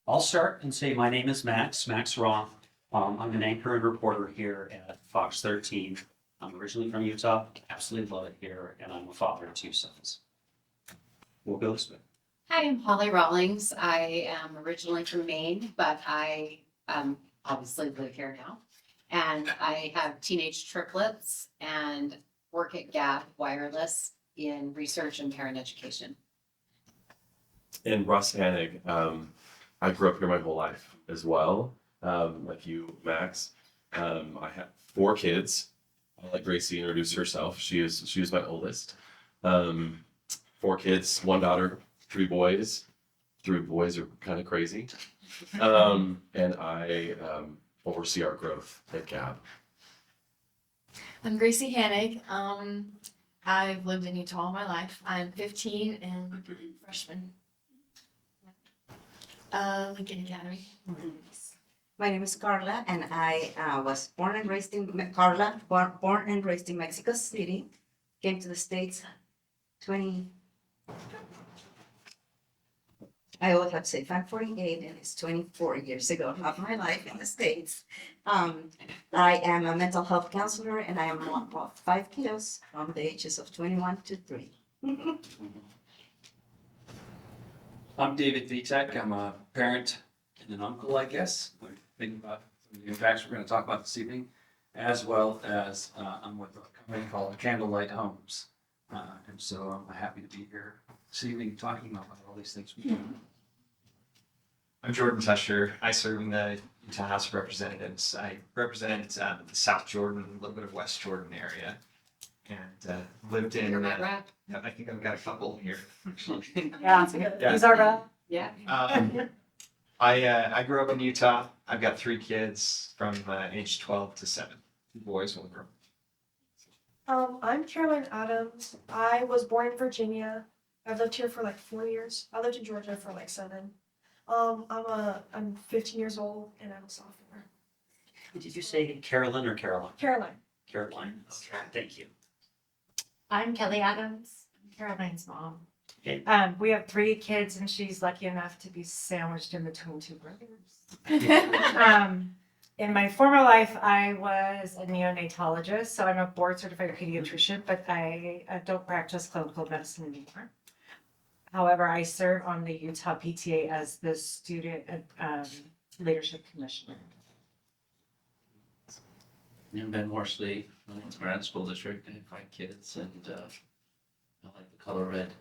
I'll start and say my name is Max Roth. I'm an anchor and reporter here at Fox 13. I'm originally from Utah, absolutely love it here, and I'm a father of two sons. We'll go this way. Hi, I'm Holly Rawlings. I am originally from Maine, but I obviously live here now. And I have teenage triplets and work at Gap Wireless in research and parent education. And Russ Hanig, I grew up here my whole life as well, like you, Max. I have 4 kids. I'll let Gracie introduce herself. She was my oldest. 4 kids, 1 daughter, 3 boys. 3 boys are kind of crazy. And I oversee our growth at Gap. I'm Gracie Hanig. I've lived in Utah all my life. I'm 15 and freshman. Lincoln Academy. My name is Carla, and I was born and raised in born and raised in Mexico City. Came to the States 20. I always have to say 548, and it's 24 years ago of my life in the States. I am a mental health counselor, and I am mom of 5 kiddos from the ages of 21 to 3. I'm David Vitek. I'm a parent and an uncle, I guess. We're thinking about some of the impacts we're going to talk about this evening, as well as I'm with a company called Candlelight Homes. And so I'm happy to be here this evening talking about all these things we do. I'm Jordan Tusher. I serve in the Utah House of Representatives. I represent the South Jordan, a little bit of West Jordan area, and lived in. You're my rep. Yeah, I think I've got a couple here. Actually. Yeah, he's our rep. Yeah. I grew up in Utah. I've got 3 kids from age 12 to 7. 2 boys, 1 girl. I'm Caroline Adams. I was born in Virginia. I've lived here for like 4 years. I lived in Georgia for like 7. I'm 15 years old and I'm a sophomore. Did you say Carolyn or Caroline? Caroline. Caroline, okay, thank you. I'm Kelly Adams. I'm Caroline's mom. Okay. We have 3 kids and she's lucky enough to be sandwiched in between 2 brothers. In my former life, I was a neonatologist, so I'm a board certified pediatrician, but I don't practice clinical medicine anymore. However, I serve on the Utah PTA as the student leadership commissioner. I'm Ben Morsley. I'm from Grant School District. I have 5 kids, and I like the color red.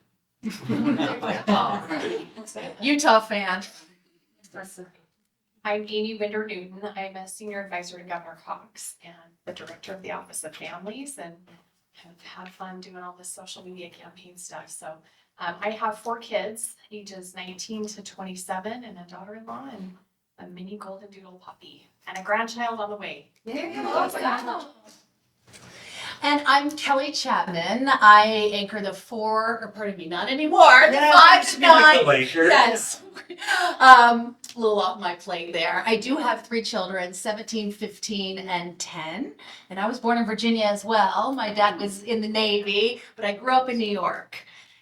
Utah fan. I'm Amy Winder Newton. I'm a senior advisor to Governor Cox and the director of the Office of Families, and have had fun doing all this social media campaign stuff. So I have 4 kids, ages 19 to 27, and a daughter-in-law and a mini golden doodle puppy, and a grandchild on the way. And I'm Kelly Chapman. I anchor not anymore, the 5 to 9. Yes. A little off my plate there. I do have 3 children, 17, 15, and 10. And I was born in Virginia as well. My dad was in the Navy, but I grew up in New York.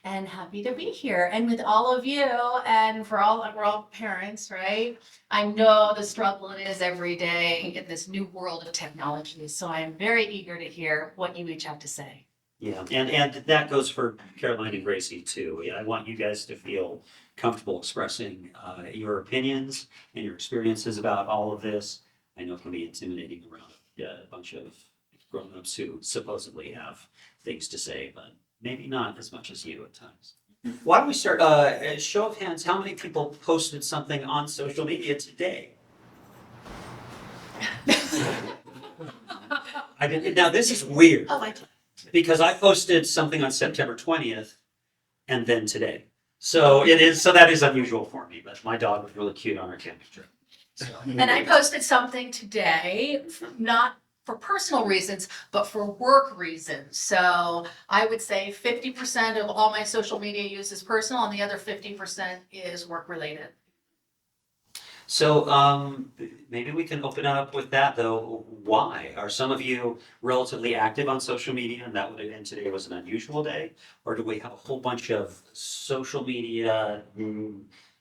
And happy to be here and with all of you, and we're all parents, right? I know the struggle it is every day in this new world of technology. So I am very eager to hear what you each have to say. Yeah, and that goes for Caroline and Gracie too. Yeah, I want you guys to feel comfortable expressing your opinions and your experiences about all of this. I know it can be intimidating around a bunch of grown-ups who supposedly have things to say, but maybe not as much as you at times. Why don't we start, show of hands, how many people posted something on social media today? Now this is weird. Oh, I do. Because I posted something on September 20th and then today. So that is unusual for me, but my dog was really cute on our camping trip. So. And I posted something today, not for personal reasons, but for work reasons. So I would say 50% of all my social media use is personal and the other 50% is work related. So maybe we can open up with that though. Why? Are some of you relatively active on social media and today was an unusual day? Or do we have a whole bunch of social media,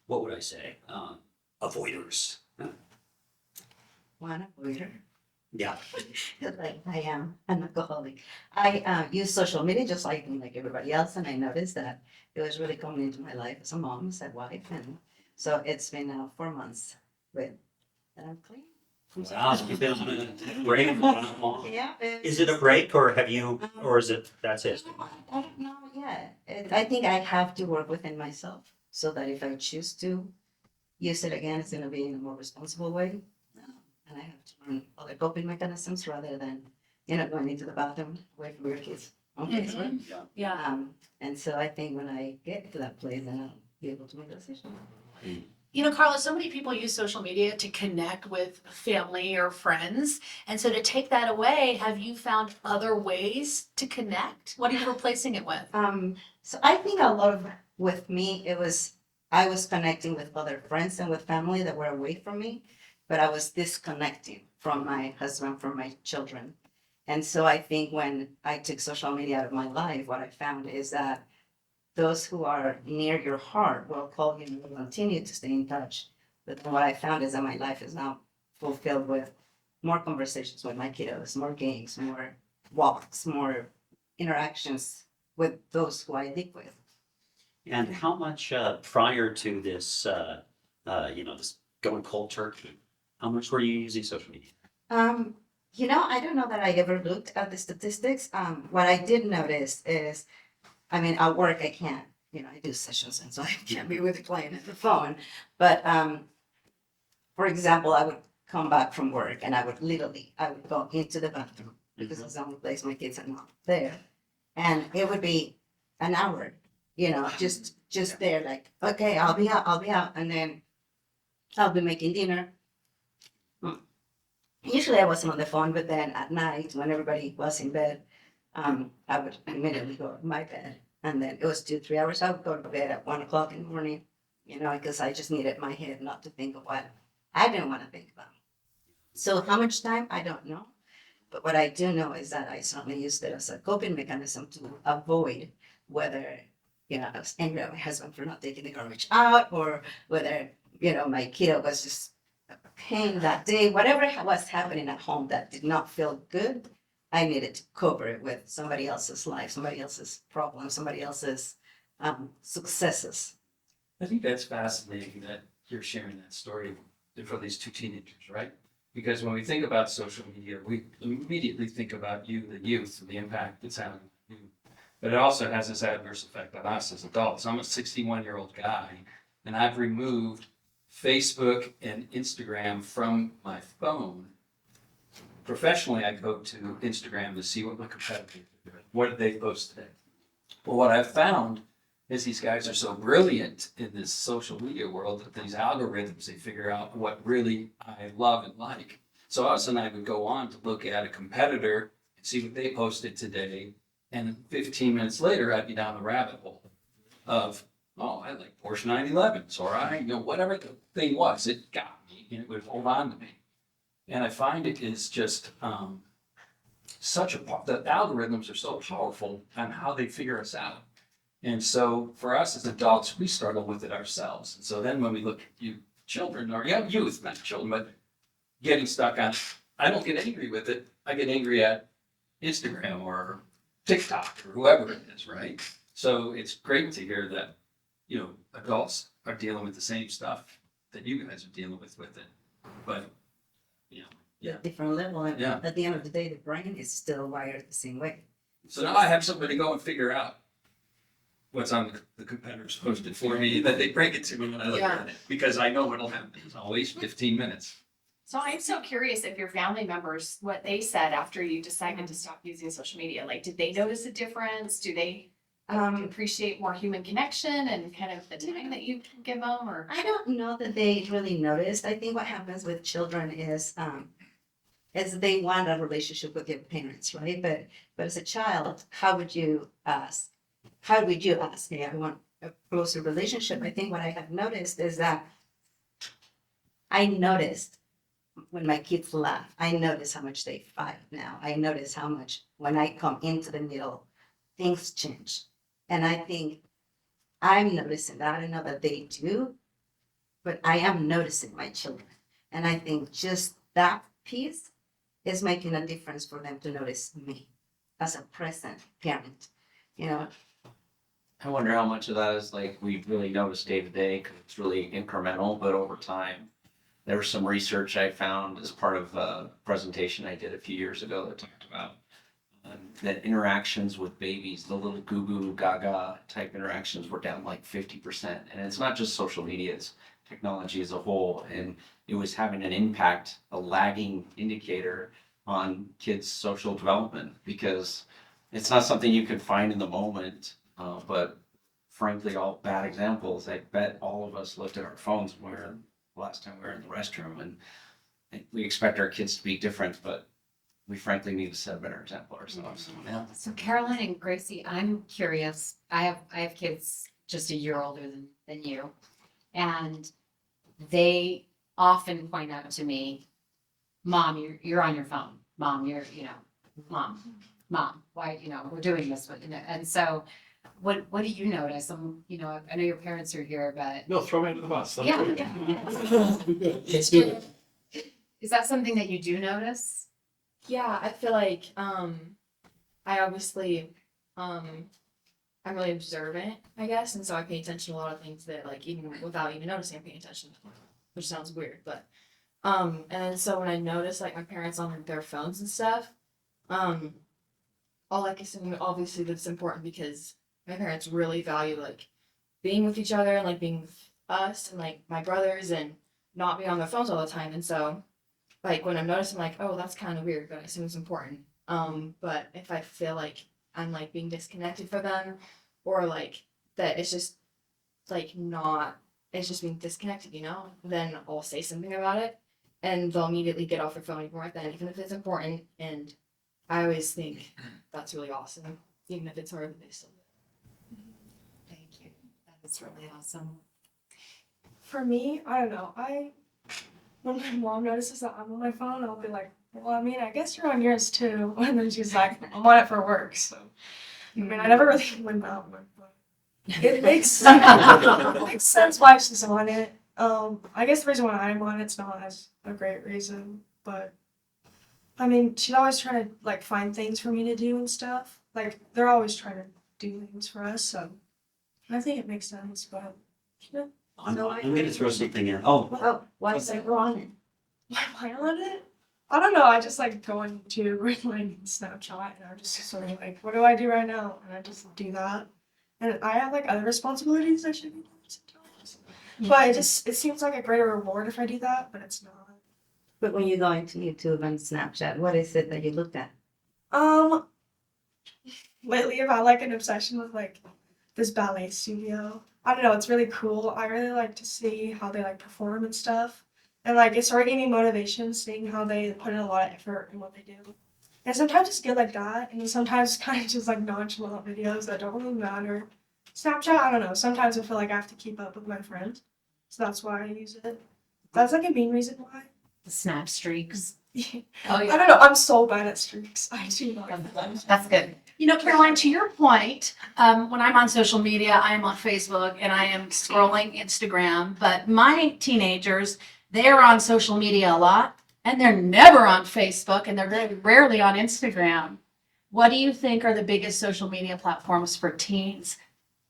what would I say? avoiders? One avoider. Yeah. Like I am an alcoholic. I use social media just like everybody else, and I noticed that it was really coming into my life as a mom, as a wife, and so it's been 4 months with that I'm clean. Wow, you've been on a break for how long? Yeah. Is it a break or have you, or is it, that's it? I don't know yet. I think I have to work within myself so that if I choose to use it again, it's gonna be in a more responsible way. And I have to learn other coping mechanisms rather than, going into the bathroom away from your kids on Facebook. Yeah. And so I think when I get to that place, then I'll be able to make a decision. You know, Carla, so many people use social media to connect with family or friends. And so to take that away, have you found other ways to connect? What are you replacing it with? So I think a lot of with me, I was connecting with other friends and with family that were away from me, but I was disconnecting from my husband, from my children. And so I think when I took social media out of my life, what I found is that those who are near your heart will call you and will continue to stay in touch. But then what I found is that my life is now fulfilled with more conversations with my kiddos, more games, more walks, more interactions with those who I live with. And how much prior to this, this going cold turkey, how much were you using social media? I don't know that I ever looked at the statistics. What I did notice is, at work I can't, I do sessions and so I can't be with the client at the phone. But for example, I would come back from work and I would go into the bathroom because it's the only place my kids are not there. And it would be an hour, just there, like, okay, I'll be out. And then I'll be making dinner. Usually I wasn't on the phone, but then at night when everybody was in bed, I would immediately go to my bed. And then it was 2-3 hours. I would go to bed at 1 o'clock in the morning, because I just needed my head not to think of what I didn't want to think about. So how much time? I don't know. But what I do know is that I certainly used it as a coping mechanism to avoid whether, I was angry at my husband for not taking the garbage out or whether, my kiddo was just a pain that day, whatever was happening at home that did not feel good, I needed to cover it with somebody else's life, somebody else's problem, somebody else's successes. I think that's fascinating that you're sharing that story for these two teenagers, right? Because when we think about social media, we immediately think about you, the youth, and the impact it's having on you. But it also has this adverse effect on us as adults. I'm a 61-year-old guy, and I've removed Facebook and Instagram from my phone. Professionally, I go to Instagram to see what my competitors are doing. What did they post today? Well, what I've found is these guys are so brilliant in this social media world that these algorithms, they figure out what really I love and like. So all of a sudden I would go on to look at a competitor and see what they posted today. And 15 minutes later, I'd be down the rabbit hole of, oh, I like Porsche 911s, or whatever the thing was, it got me and it would hold on to me. And I find it is just the algorithms are so powerful on how they figure us out. And so for us as adults, we struggle with it ourselves. And so then when we look at you children, or youth, not children, but getting stuck on, I don't get angry with it. I get angry at Instagram or TikTok or whoever it is, right? So it's great to hear that, adults are dealing with the same stuff that you guys are dealing with it. But, yeah. Different level. And Yeah. at the end of the day, the brain is still wired the same way. So now I have somebody to go and figure out what's on the competitors posted for me, that they bring it to me when I look at it, because I know what'll happen. It's always 15 minutes. So I'm so curious if your family members, what they said after you decided to stop using social media. Like, did they notice a difference? Do they appreciate more human connection and kind of the time that you give them? Or I don't know that they really noticed. I think what happens with children is they want a relationship with their parents, right? But as a child, how would you ask? Hey, I want a closer relationship. I think what I have noticed is that I noticed when my kids laugh, I notice how much they fight now. I notice how much when I come into the middle, things change. And I think I'm noticing that. I know that they do, but I am noticing my children. And I think just that piece is making a difference for them to notice me as a present parent, you know? I wonder how much of that is like we really notice day to day because it's really incremental, but over time. There was some research I found as part of a presentation I did a few years ago that talked about that interactions with babies, the little goo goo gaga type interactions were down like 50%. And it's not just social media, it's technology as a whole. And it was having an impact, a lagging indicator on kids' social development because it's not something you can find in the moment. But frankly, all bad examples, I bet all of us looked at our phones when we were last time we were in the restroom and we expect our kids to be different, but we frankly need to set a better example ourselves. Yeah. So Caroline and Gracie, I'm curious. I have kids just a year older than you, and they often point out to me, "Mom, you're on your phone. Mom, Mom, why we're doing this?" And so, what do you notice? I know your parents are here, but No, throw me under the bus. yeah. Is that something that you do notice? Yeah, I feel like I obviously I'm really observant, I guess, and so I pay attention to a lot of things that like even without even noticing I'm paying attention to, which sounds weird, but and then so when I notice like my parents on their phones and stuff, all I can assume obviously that's important because my parents really value like being with each other and like being with us and like my brothers and not being on their phones all the time, and so like when I'm noticing like, oh, that's kind of weird, but I assume it's important. But if I feel like I'm like being disconnected from them or like that it's just like not, it's just being disconnected, then I'll say something about it and they'll immediately get off their phone even right then, even if it's important. And I always think that's really awesome, even if it's hard, they still do. Thank you. That is really awesome. For me, I don't know. When my mom notices that I'm on my phone, I'll be like, well, I mean, I guess you're on yours too. And then she's like, I'm on it for work. So, I mean, I never really went out, but it makes sense why she's on it. I guess the reason why I'm on it's not as a great reason, but I mean, she's always trying to like find things for me to do and stuff. Like, they're always trying to do things for us, so I think it makes sense, but yeah. I'm gonna throw something in. Oh, Oh, why is it wrong? Why am I on it? I don't know. I just like going to my Snapchat and I'm just sort of like, what do I do right now? And I just do that. And I have like other responsibilities I should be doing sometimes. But it seems like a greater reward if I do that, but it's not. But when you go into YouTube and Snapchat, what is it that you looked at? Lately I've had like an obsession with like this ballet studio. I don't know, it's really cool. I really like to see how they like perform and stuff. And like it started giving me motivation seeing how they put in a lot of effort in what they do. And sometimes it's good like that, and then sometimes kind of just like nonchalant videos that don't really matter. Snapchat, I don't know. Sometimes I feel like I have to keep up with my friends. So that's why I use it. That's like a main reason why. The snap streaks. I Oh yeah. don't know, I'm so bad at streaks. I do not. That's good. Caroline, to your point, when I'm on social media, I am on Facebook and I am scrolling Instagram, but my teenagers, they're on social media a lot and they're never on Facebook and they're very rarely on Instagram. What do you think are the biggest social media platforms for teens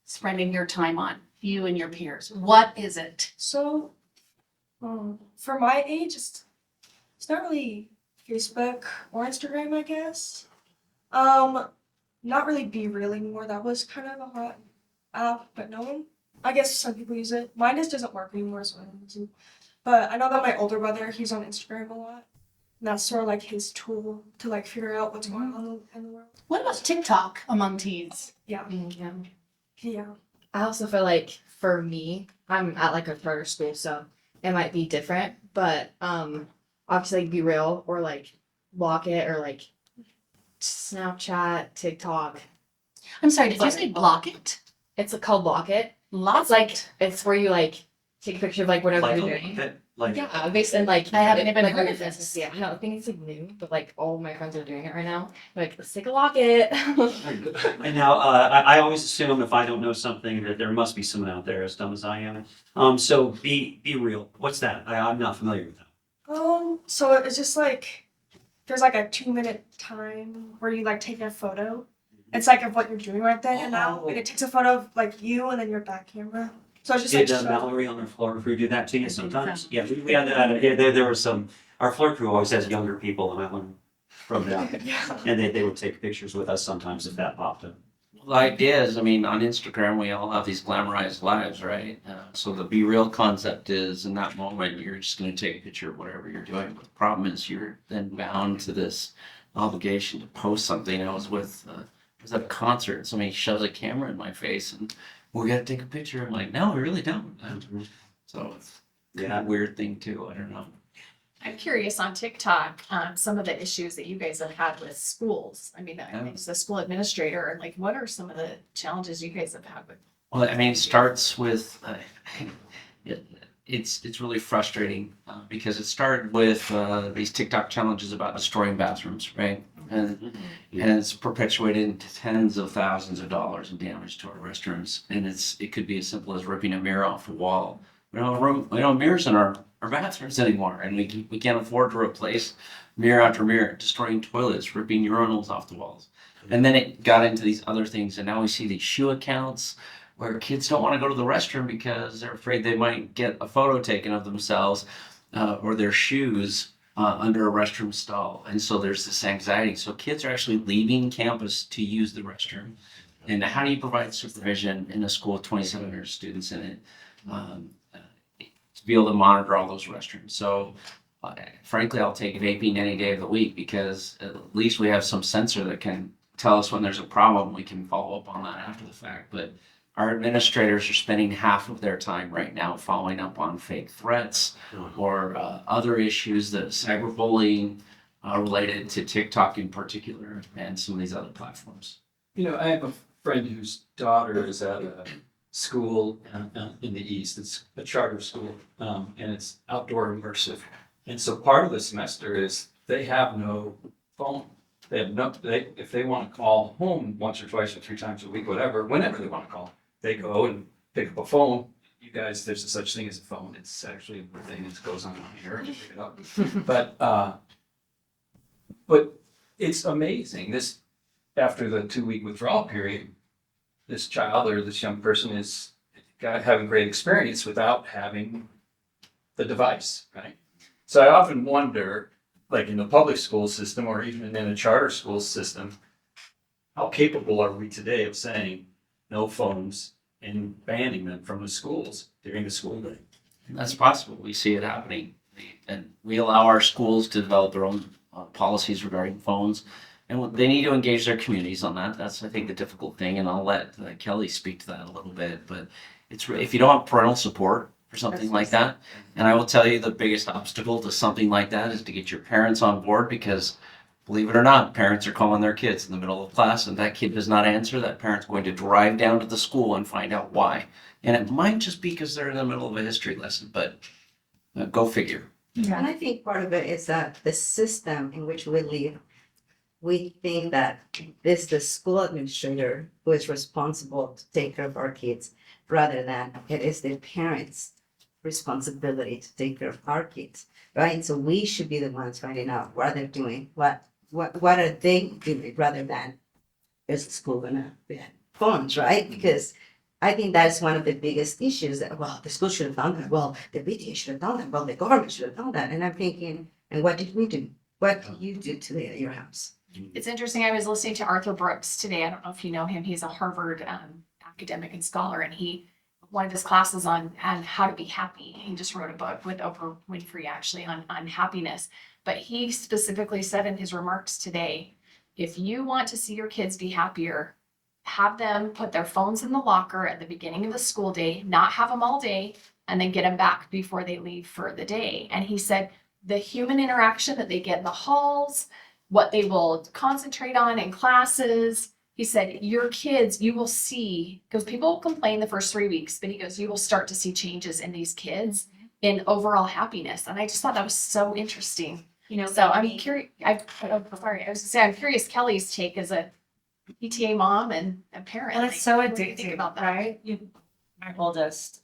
spending your time on, you and your peers? What is it? So, for my age, it's not really Facebook or Instagram, I guess. Not really Be Real anymore. That was kind of a hot app, but I guess some people use it. Mine just doesn't work anymore, so I don't use it. But I know that my older brother, he's on Instagram a lot. And that's sort of like his tool to like figure out what's going on in the world. What about TikTok among teens? Yeah. Yeah. Yeah. I also feel like for me, I'm at like a charter school, so it might be different, but obviously like Be Real or like Block It or like Snapchat, TikTok. I'm sorry, did you say Block It? It's called Block It. Lots It's like it's where you like take a picture of like whatever like, you're doing. okay. Like, Yeah, based on like I haven't even like, heard what of is this. Yeah, no, I think it's like new, but like all my friends are doing it right now. Like, let's take a locket. and now, I always assume if I don't know something, that there must be someone out there as dumb as I am. So be real. What's that? I'm not familiar with that. So it's just like there's like a 2-minute time where you like take a photo. It's like of what you're doing right then and now, and it takes a photo of like you and then your back camera. So it's just like Did show- Mallory on her floor crew do that to I you think sometimes? so. Yeah, we had that. There were some. Our floor crew always has younger people, and I learned from them. Yeah. And they would take pictures with us sometimes if that popped up. The idea is, I mean, on Instagram, we all have these glamorized lives, right? So the be real concept is in that moment, you're just going to take a picture of whatever you're doing. But the problem is you're then bound to this obligation to post something. I was at a concert, and somebody shoves a camera in my face and we got to take a picture. I'm like, no, we really don't. So it's a weird thing too. I don't know. I'm curious on TikTok, some of the issues that you guys have had with schools. I mean, as a school administrator, like what are some of the challenges you guys have had with? Well, I mean, it starts with it's really frustrating because it started with these TikTok challenges about destroying bathrooms, right? And it's perpetuated into tens of thousands of dollars in damage to our restrooms. And it could be as simple as ripping a mirror off a wall. We don't have mirrors in our bathrooms anymore, and we can't afford to replace mirror after mirror, destroying toilets, ripping urinals off the walls. And then it got into these other things, and now we see these shoe accounts where kids don't want to go to the restroom because they're afraid they might get a photo taken of themselves or their shoes under a restroom stall. And so there's this anxiety. So kids are actually leaving campus to use the restroom. And how do you provide supervision in a school with 2,700 students in it to be able to monitor all those restrooms? So frankly, I'll take vaping any day of the week because at least we have some sensor that can tell us when there's a problem. We can follow up on that after the fact. But our administrators are spending half of their time right now following up on fake threats or other issues that cyberbullying related to TikTok in particular and some of these other platforms. You know, I have a friend whose daughter is at a school in the East. It's a charter school, and it's outdoor immersive. And so part of the semester is they have no phone. They have no, if they want to call home once or twice or 3 times a week, whatever, whenever they want to call, they go and pick up a phone. You guys, there's a such thing as a phone. It's actually a thing that goes on here. You pick it up. But it's amazing. This, after the 2-week withdrawal period, this child or this young person is having great experience without having the device, right? So I often wonder, like in the public school system or even in a charter school system, how capable are we today of saying no phones and banning them from the schools during the school day? That's possible. We see it happening. And we allow our schools to develop their own policies regarding phones. And they need to engage their communities on that. That's, I think, the difficult thing. And I'll let Kelly speak to that a little bit. But it's if you don't have parental support for something like that, and I will tell you the biggest obstacle to something like that is to get your parents on board because, believe it or not, parents are calling their kids in the middle of class and that kid does not answer. That parent's going to drive down to the school and find out why. And it might just be because they're in the middle of a history lesson, but go figure. And I think part of it is that the system in which we live, we think that this is the school administrator who is responsible to take care of our kids, rather than it is the parents' responsibility to take care of our kids, right? So we should be the ones finding out what they're doing, what are they doing, rather than is the school gonna ban phones, right? Because I think that's one of the biggest issues that, well, the school should have done that. Well, the BTA should have done that. Well, the government should have done that. And I'm thinking, and what did we do? What do you do today at your house? It's interesting. I was listening to Arthur Brooks today. I don't know if you know him. He's a Harvard academic and scholar, and one of his classes on how to be happy. He just wrote a book with Oprah Winfrey actually on happiness. But he specifically said in his remarks today, if you want to see your kids be happier, have them put their phones in the locker at the beginning of the school day, not have them all day, and then get them back before they leave for the day. And he said the human interaction that they get in the halls, what they will concentrate on in classes. He said, your kids, you will see, because people complain the first 3 weeks, but he goes, you will start to see changes in these kids in overall happiness. And I just thought that was so interesting. You know, So I'm maybe- curious, sorry, I was gonna say, I'm curious Kelly's take as a PTA mom and a parent. And it's so what do you think addicting, about that? right? My oldest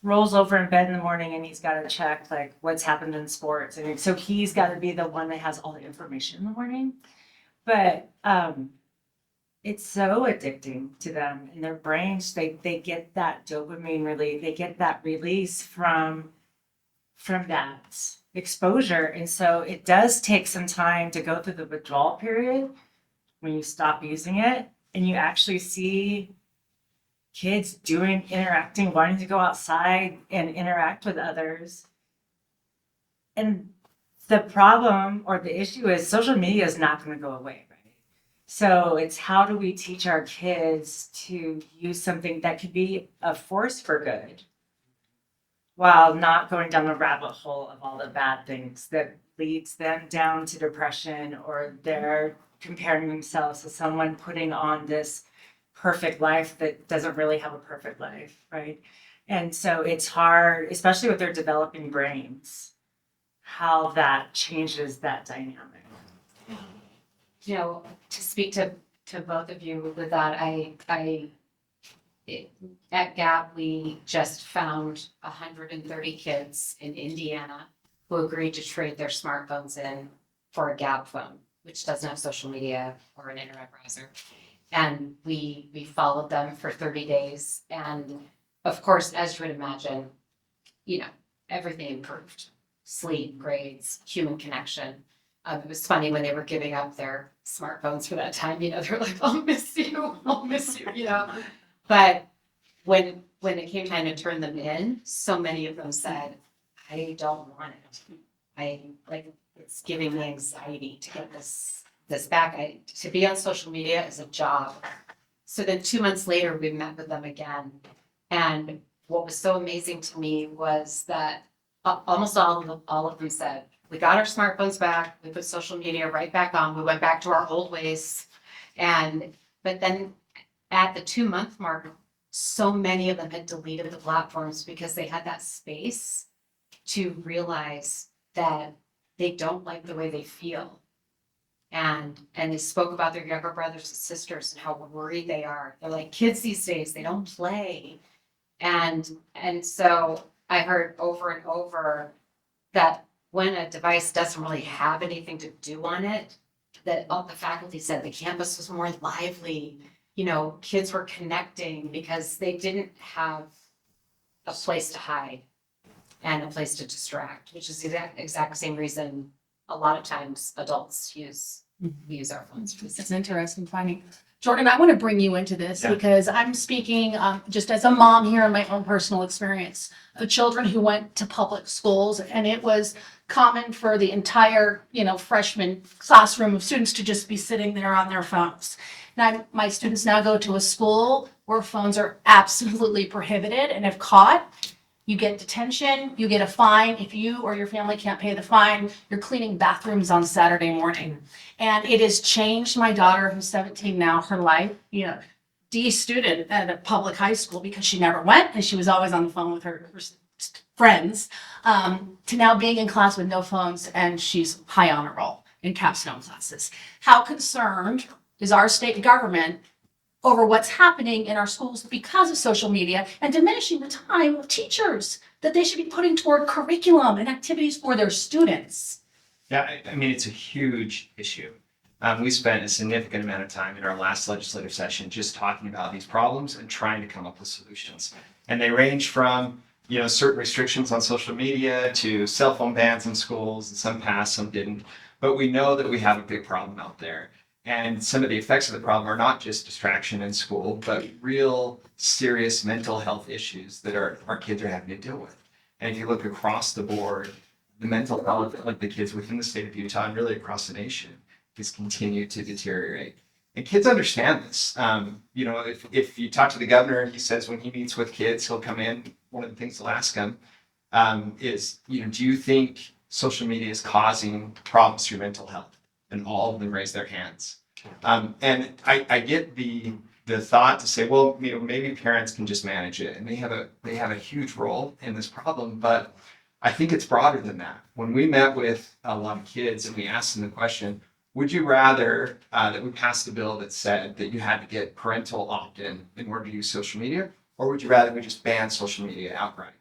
rolls over in bed in the morning and he's got to check like what's happened in sports, and so he's got to be the one that has all the information in the morning. But it's so addicting to them in their brains. They get that dopamine relief. They get that release from that exposure, and so it does take some time to go through the withdrawal period when you stop using it, and you actually see kids interacting, wanting to go outside and interact with others. And the problem or the issue is social media is not going to go away, right? So it's how do we teach our kids to use something that could be a force for good while not going down the rabbit hole of all the bad things that leads them down to depression, or they're comparing themselves to someone putting on this perfect life that doesn't really have a perfect life, right? And so it's hard, especially with their developing brains, how that changes that dynamic. You know, to speak to both of you with that, at GAP, we just found 130 kids in Indiana who agreed to trade their smartphones in for a GAP phone, which doesn't have social media or an internet browser. And we followed them for 30 days. And of course, as you would imagine, you know, everything improved. Sleep, grades, human connection. It was funny when they were giving up their smartphones for that time, you know, they're like, I'll miss you, you know. But when it came time to turn them in, so many of them said, I don't want it. It's giving me anxiety to get this back. To be on social media is a job. So then 2 months later, we met with them again. And what was so amazing to me was that almost all of them said, we got our smartphones back, we put social media right back on, we went back to our old ways. But then at the 2-month mark, so many of them had deleted the platforms because they had that space to realize that they don't like the way they feel. And they spoke about their younger brothers and sisters and how worried they are. They're like, kids these days, they don't play. And so I heard over and over that when a device doesn't really have anything to do on it, that all the faculty said the campus was more lively. You know, kids were connecting because they didn't have a place to hide and a place to distract, which is the exact same reason a lot of times adults use our phones. It's an interesting finding. Jordan, I want to bring you into this Yeah. because I'm speaking just as a mom here in my own personal experience of children who went to public schools, and it was common for the entire, freshman classroom of students to just be sitting there on their phones. Now, my students now go to a school where phones are absolutely prohibited, and if caught, you get detention, you get a fine. If you or your family can't pay the fine, you're cleaning bathrooms on Saturday morning. And it has changed my daughter, who's 17 now, her life. D student at a public high school because she never went and she was always on the phone with her friends, to now being in class with no phones, and she's high honor roll in capstone classes. How concerned is our state government over what's happening in our schools because of social media and diminishing the time of teachers that they should be putting toward curriculum and activities for their students? Yeah, I mean, it's a huge issue. We spent a significant amount of time in our last legislative session just talking about these problems and trying to come up with solutions. And they range from, certain restrictions on social media to cell phone bans in schools, and some passed, some didn't. But we know that we have a big problem out there. And some of the effects of the problem are not just distraction in school, but real serious mental health issues that our kids are having to deal with. And if you look across the board, the mental health of the kids within the state of Utah and really across the nation has continued to deteriorate. And kids understand this. If you talk to the governor, he says when he meets with kids, he'll come in. One of the things he'll ask them is, do you think social media is causing problems to your mental health? And all of them raise their hands. And I get the the thought to say, well, maybe parents can just manage it, and they have a huge role in this problem. But I think it's broader than that. When we met with a lot of kids and we asked them the question, would you rather that we passed a bill that said that you had to get parental opt-in in order to use social media, or would you rather we just ban social media outright?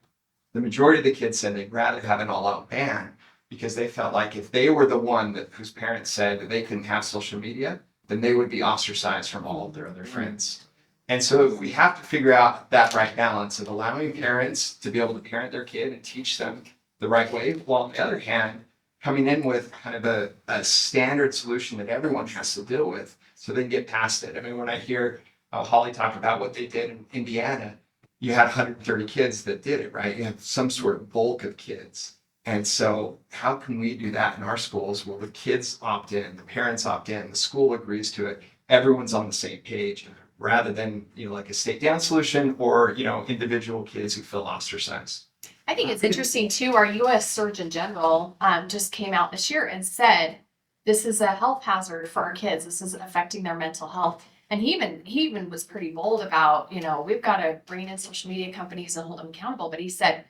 The majority of the kids said they'd rather have an all-out ban because they felt like if they were the one whose parents said that they couldn't have social media, then they would be ostracized from all of their other friends. And so we have to figure out that right balance of allowing parents to be able to parent their kid and teach them the right way, while on the other hand, coming in with kind of a standard solution that everyone has to deal with so they can get past it. I mean, when I hear Holly talk about what they did in Indiana, you had 130 kids that did it, right? You have some sort of bulk of kids. And so how can we do that in our schools where the kids opt in, the parents opt in, the school agrees to it, everyone's on the same page, rather than, like a state down solution or, individual kids who feel ostracized. I think it's interesting too, our US Surgeon General just came out this year and said, this is a health hazard for our kids. This is affecting their mental health. And he even was pretty bold about, we've got to bring in social media companies and hold them accountable. But he said,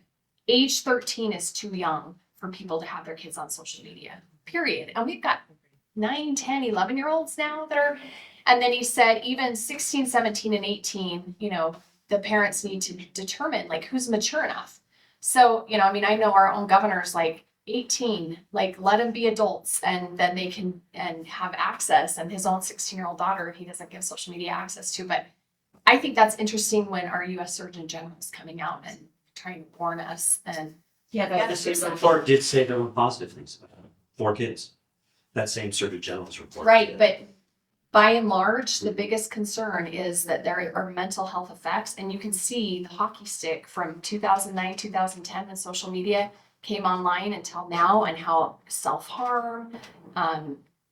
age 13 is too young for people to have their kids on social media, period. And we've got 9, 10, 11-year-olds now that are, and then he said, even 16, 17, and 18, the parents need to determine like who's mature enough. So, I know our own governor's like 18, like let them be adults and then they can and have access, and his own 16-year-old daughter, he doesn't give social media access to. But I think that's interesting when our US Surgeon General is coming out and trying to warn us. And The same report did say there were positive things about it. 4 kids. That same Surgeon General's report. right, but by and large, the biggest concern is that there are mental health effects, and you can see the hockey stick from 2009, 2010 when social media came online until now, and how self-harm,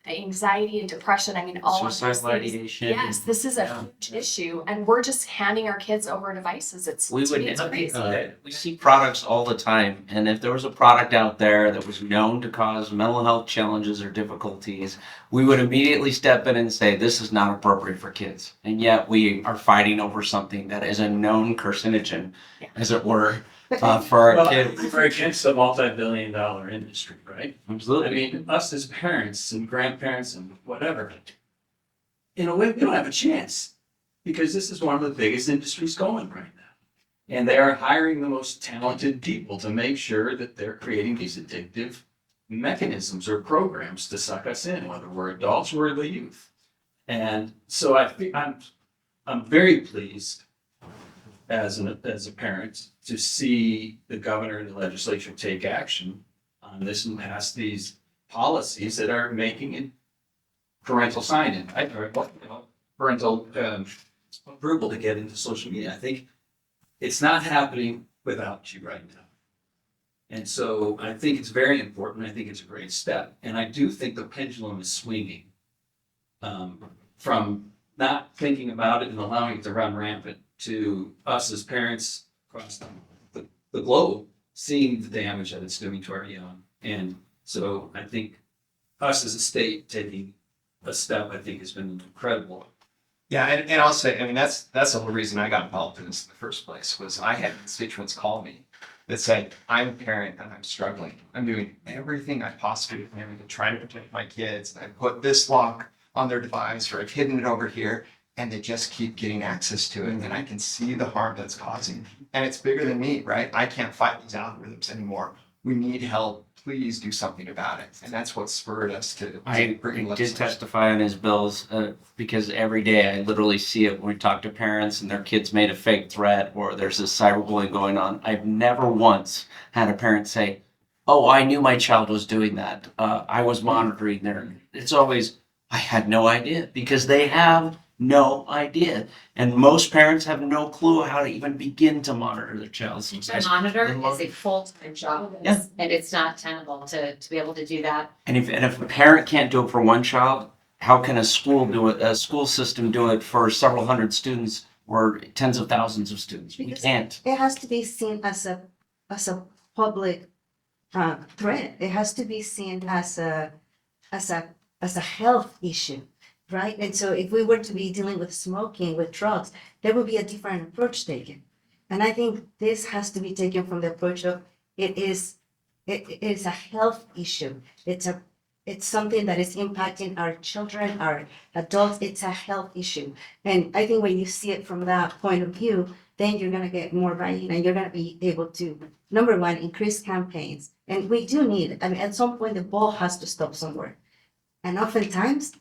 anxiety and depression, all of those Suicidal things. ideation. Yes, this is a huge issue, and we're just handing our kids over devices. It's We to me, would it's crazy. we see products all the time, and if there was a product out there that was known to cause mental health challenges or difficulties, we would immediately step in and say this is not appropriate for kids. And yet we are fighting over something that is a known carcinogen, as it were, for our kids. We're against a multi-billion-dollar industry, right? Absolutely. Us as parents and grandparents and whatever, in a way, we don't have a chance because this is one of the biggest industries going right now. And they are hiring the most talented people to make sure that they're creating these addictive mechanisms or programs to suck us in, whether we're adults or the youth. And so I think I'm very pleased as a parent to see the governor and the legislature take action on this and pass these policies that are making it parental sign-in, right? Or parental approval to get into social media. I think it's not happening without you right now. And so I think it's very important. I think it's a great step. And I do think the pendulum is swinging from not thinking about it and allowing it to run rampant to us as parents across the globe seeing the damage that it's doing to our young. And so I think us as a state taking a step, I think, has been incredible. Yeah, and I'll say, that's the whole reason I got involved in this in the first place, was I had constituents call me that said, I'm a parent and I'm struggling. I'm doing everything I possibly can to try to protect my kids. And I put this lock on their device, or I've hidden it over here, and they just keep getting access to it. And I can see the harm that's causing. And it's bigger than me, right? I can't fight these algorithms anymore. We need help. Please do something about it. And that's what spurred us to I bring did legislation. testify on his bills because every day I literally see it when we talk to parents and their kids made a fake threat or there's this cyberbullying going on. I've never once had a parent say, oh, I knew my child was doing that. I was monitoring their. It's always, I had no idea, because they have no idea. And most parents have no clue how to even begin to monitor their child. To monitor is a full-time job. Yeah. And it's not tenable to be able to do that. And if a parent can't do it for one child, how can a school do it, a school system do it for several hundred students or tens of thousands of students? We Because can't. It has to be seen as a public threat. It has to be seen as a health issue. right? And so if we were to be dealing with smoking, with drugs, there would be a different approach taken. And I think this has to be taken from the approach of it is a health issue. It's something that is impacting our children, our adults. It's a health issue. And I think when you see it from that point of view, then you're gonna get more buy-in and you're gonna be able to, number one, increase campaigns. And we do need, I mean, at some point, the ball has to stop somewhere. And oftentimes,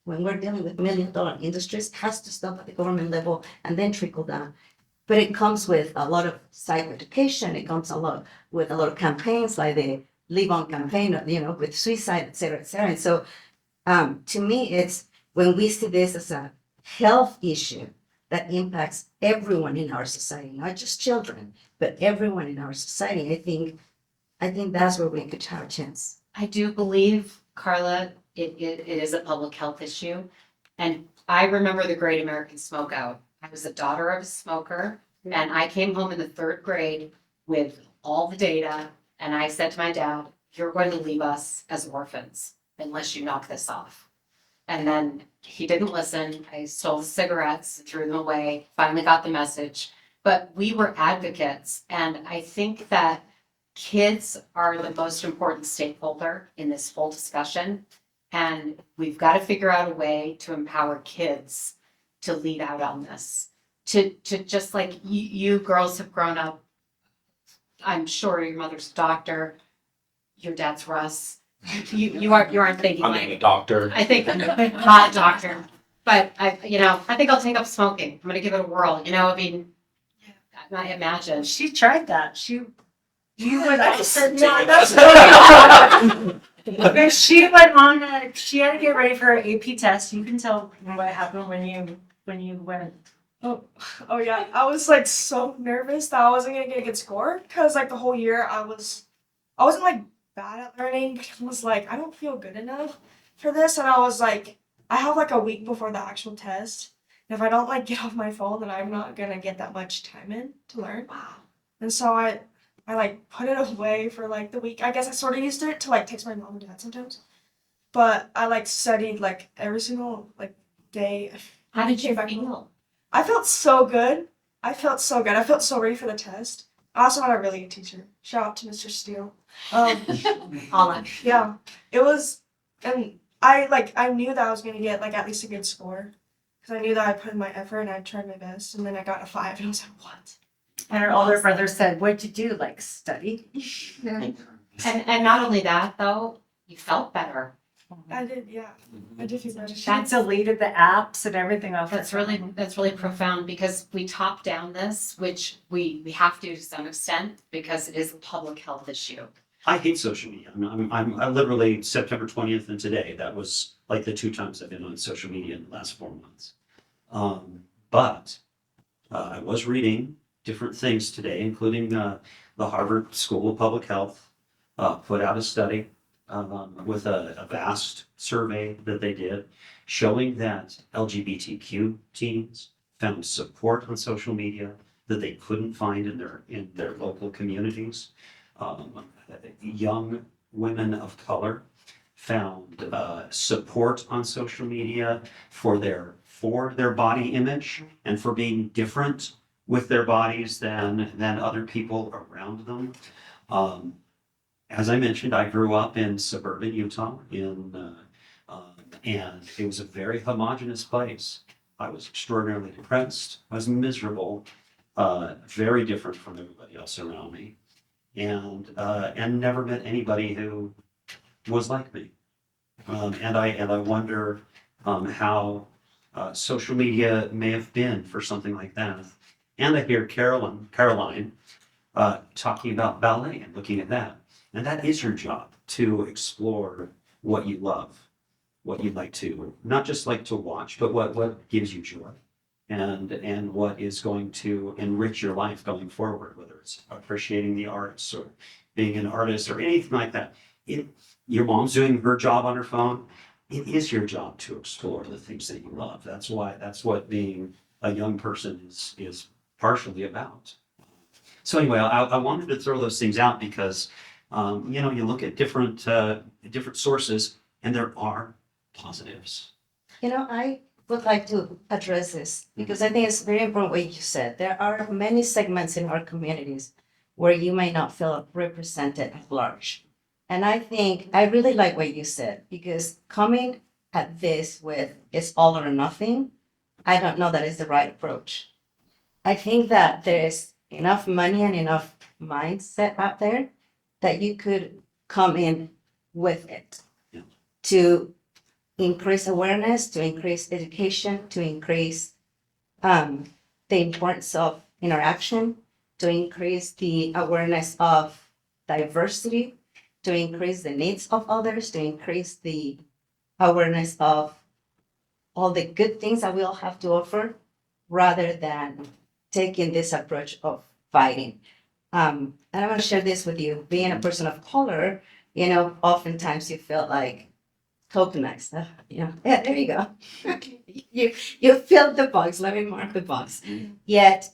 when we're dealing with $1 million industries, it has to stop at the government level and then trickle down. But it comes with a lot of psychoeducation. It comes with a lot of campaigns like the Live On campaign, with suicide, et cetera, et cetera. And so, to me, it's when we see this as a health issue that impacts everyone in our society, not just children, but everyone in our society. I think that's where we could have a chance. I do believe, Carla, it is a public health issue. And I remember the Great American Smokeout. I was the daughter of a smoker, and I came home in the 3rd grade with all the data, and I said to my dad, "You're going to leave us as orphans unless you knock this off." And then he didn't listen. I stole the cigarettes, threw them away, finally got the message. But we were advocates, and I think that kids are the most important stakeholder in this whole discussion. And we've got to figure out a way to empower kids to lead out on this. To just like you girls have grown up, I'm sure your mother's a doctor, your dad's Russ. You aren't thinking I'm like not a doctor. I think not a doctor, but I think I'll take up smoking. I'm gonna give it a whirl. I mean, I imagine. She tried that. You would. She went on. She had to get ready for her AP test. You can tell what happened when you went. Oh yeah, I was like so nervous that I wasn't gonna get a good score because like the whole year I wasn't like bad at learning, but I was like I don't feel good enough for this, and I was like I have like a week before the actual test, and if I don't like get off my phone, then I'm not gonna get that much time in to learn. Wow. And so I like put it away for like the week. I guess I sort of used it to like text my mom and dad sometimes, but I like studied like every single like day. How did you Came back feel? I felt so good. I felt so ready for the test. I also had a really good teacher. Shout out to Mr. Steele. Holland. Yeah, it was, and I knew that I was gonna get like at least a good score, because I knew that I put in my effort and I tried my best, and then I got a 5, and I was like, what? And her older brother said, "What'd you do? Like study?" And not only that though, you felt better. I did, yeah. I did feel better. She deleted the apps and everything off. That's really profound because we top down this, which we have to some extent because it is a public health issue. I hate social media. I literally September 20th and today, that was like the 2 times I've been on social media in the last 4 months. But I was reading different things today, including the Harvard School of Public Health put out a study with a vast survey that they did showing that LGBTQ teens found support on social media that they couldn't find in their local communities. Young women of color found support on social media for their body image and for being different with their bodies than other people around them. As I mentioned, I grew up in suburban Utah, and it was a very homogenous place. I was extraordinarily depressed. I was miserable, very different from everybody else around me, and never met anybody who was like me. And I wonder how social media may have been for something like that. And I hear Caroline talking about ballet and looking at that. And that is your job, to explore what you love, what you'd like to, not just like to watch, but what gives you joy and what is going to enrich your life going forward, whether it's appreciating the arts or being an artist or anything like that. Your mom's doing her job on her phone. It is your job to explore the things that you love. That's what being a young person is partially about. So anyway, I wanted to throw those things out because you look at different sources and there are positives. I would like to address this because I think it's very important what you said. There are many segments in our communities where you may not feel represented at large. And I think I really like what you said because coming at this with it's all or nothing, I don't know that is the right approach. I think that there's enough money and enough mindset out there that you could come in with it Yeah. to increase awareness, to increase education, to increase the importance of interaction, to increase the awareness of diversity, to increase the needs of others, to increase the awareness of all the good things that we all have to offer, rather than taking this approach of fighting. And I want to share this with you. Being a person of color, oftentimes you feel like tokenized. Yeah, there you go. You filled the box. Let me mark the box. Yet,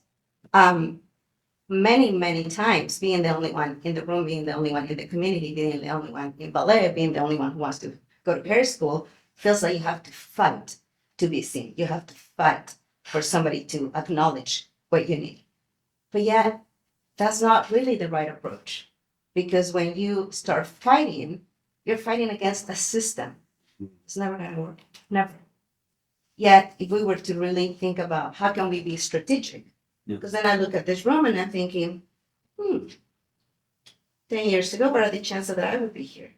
many times, being the only one in the room, being the only one in the community, being the only one in ballet, being the only one who wants to go to Paris school, feels like you have to fight to be seen. You have to fight for somebody to acknowledge what you need. But yet, that's not really the right approach. Because when you start fighting, you're fighting against a system. It's never gonna work. Never. Yet, if we were to really think about how can we be strategic? Yeah. Because then I look at this room and I'm thinking, 10 years ago, what are the chances that I would be here?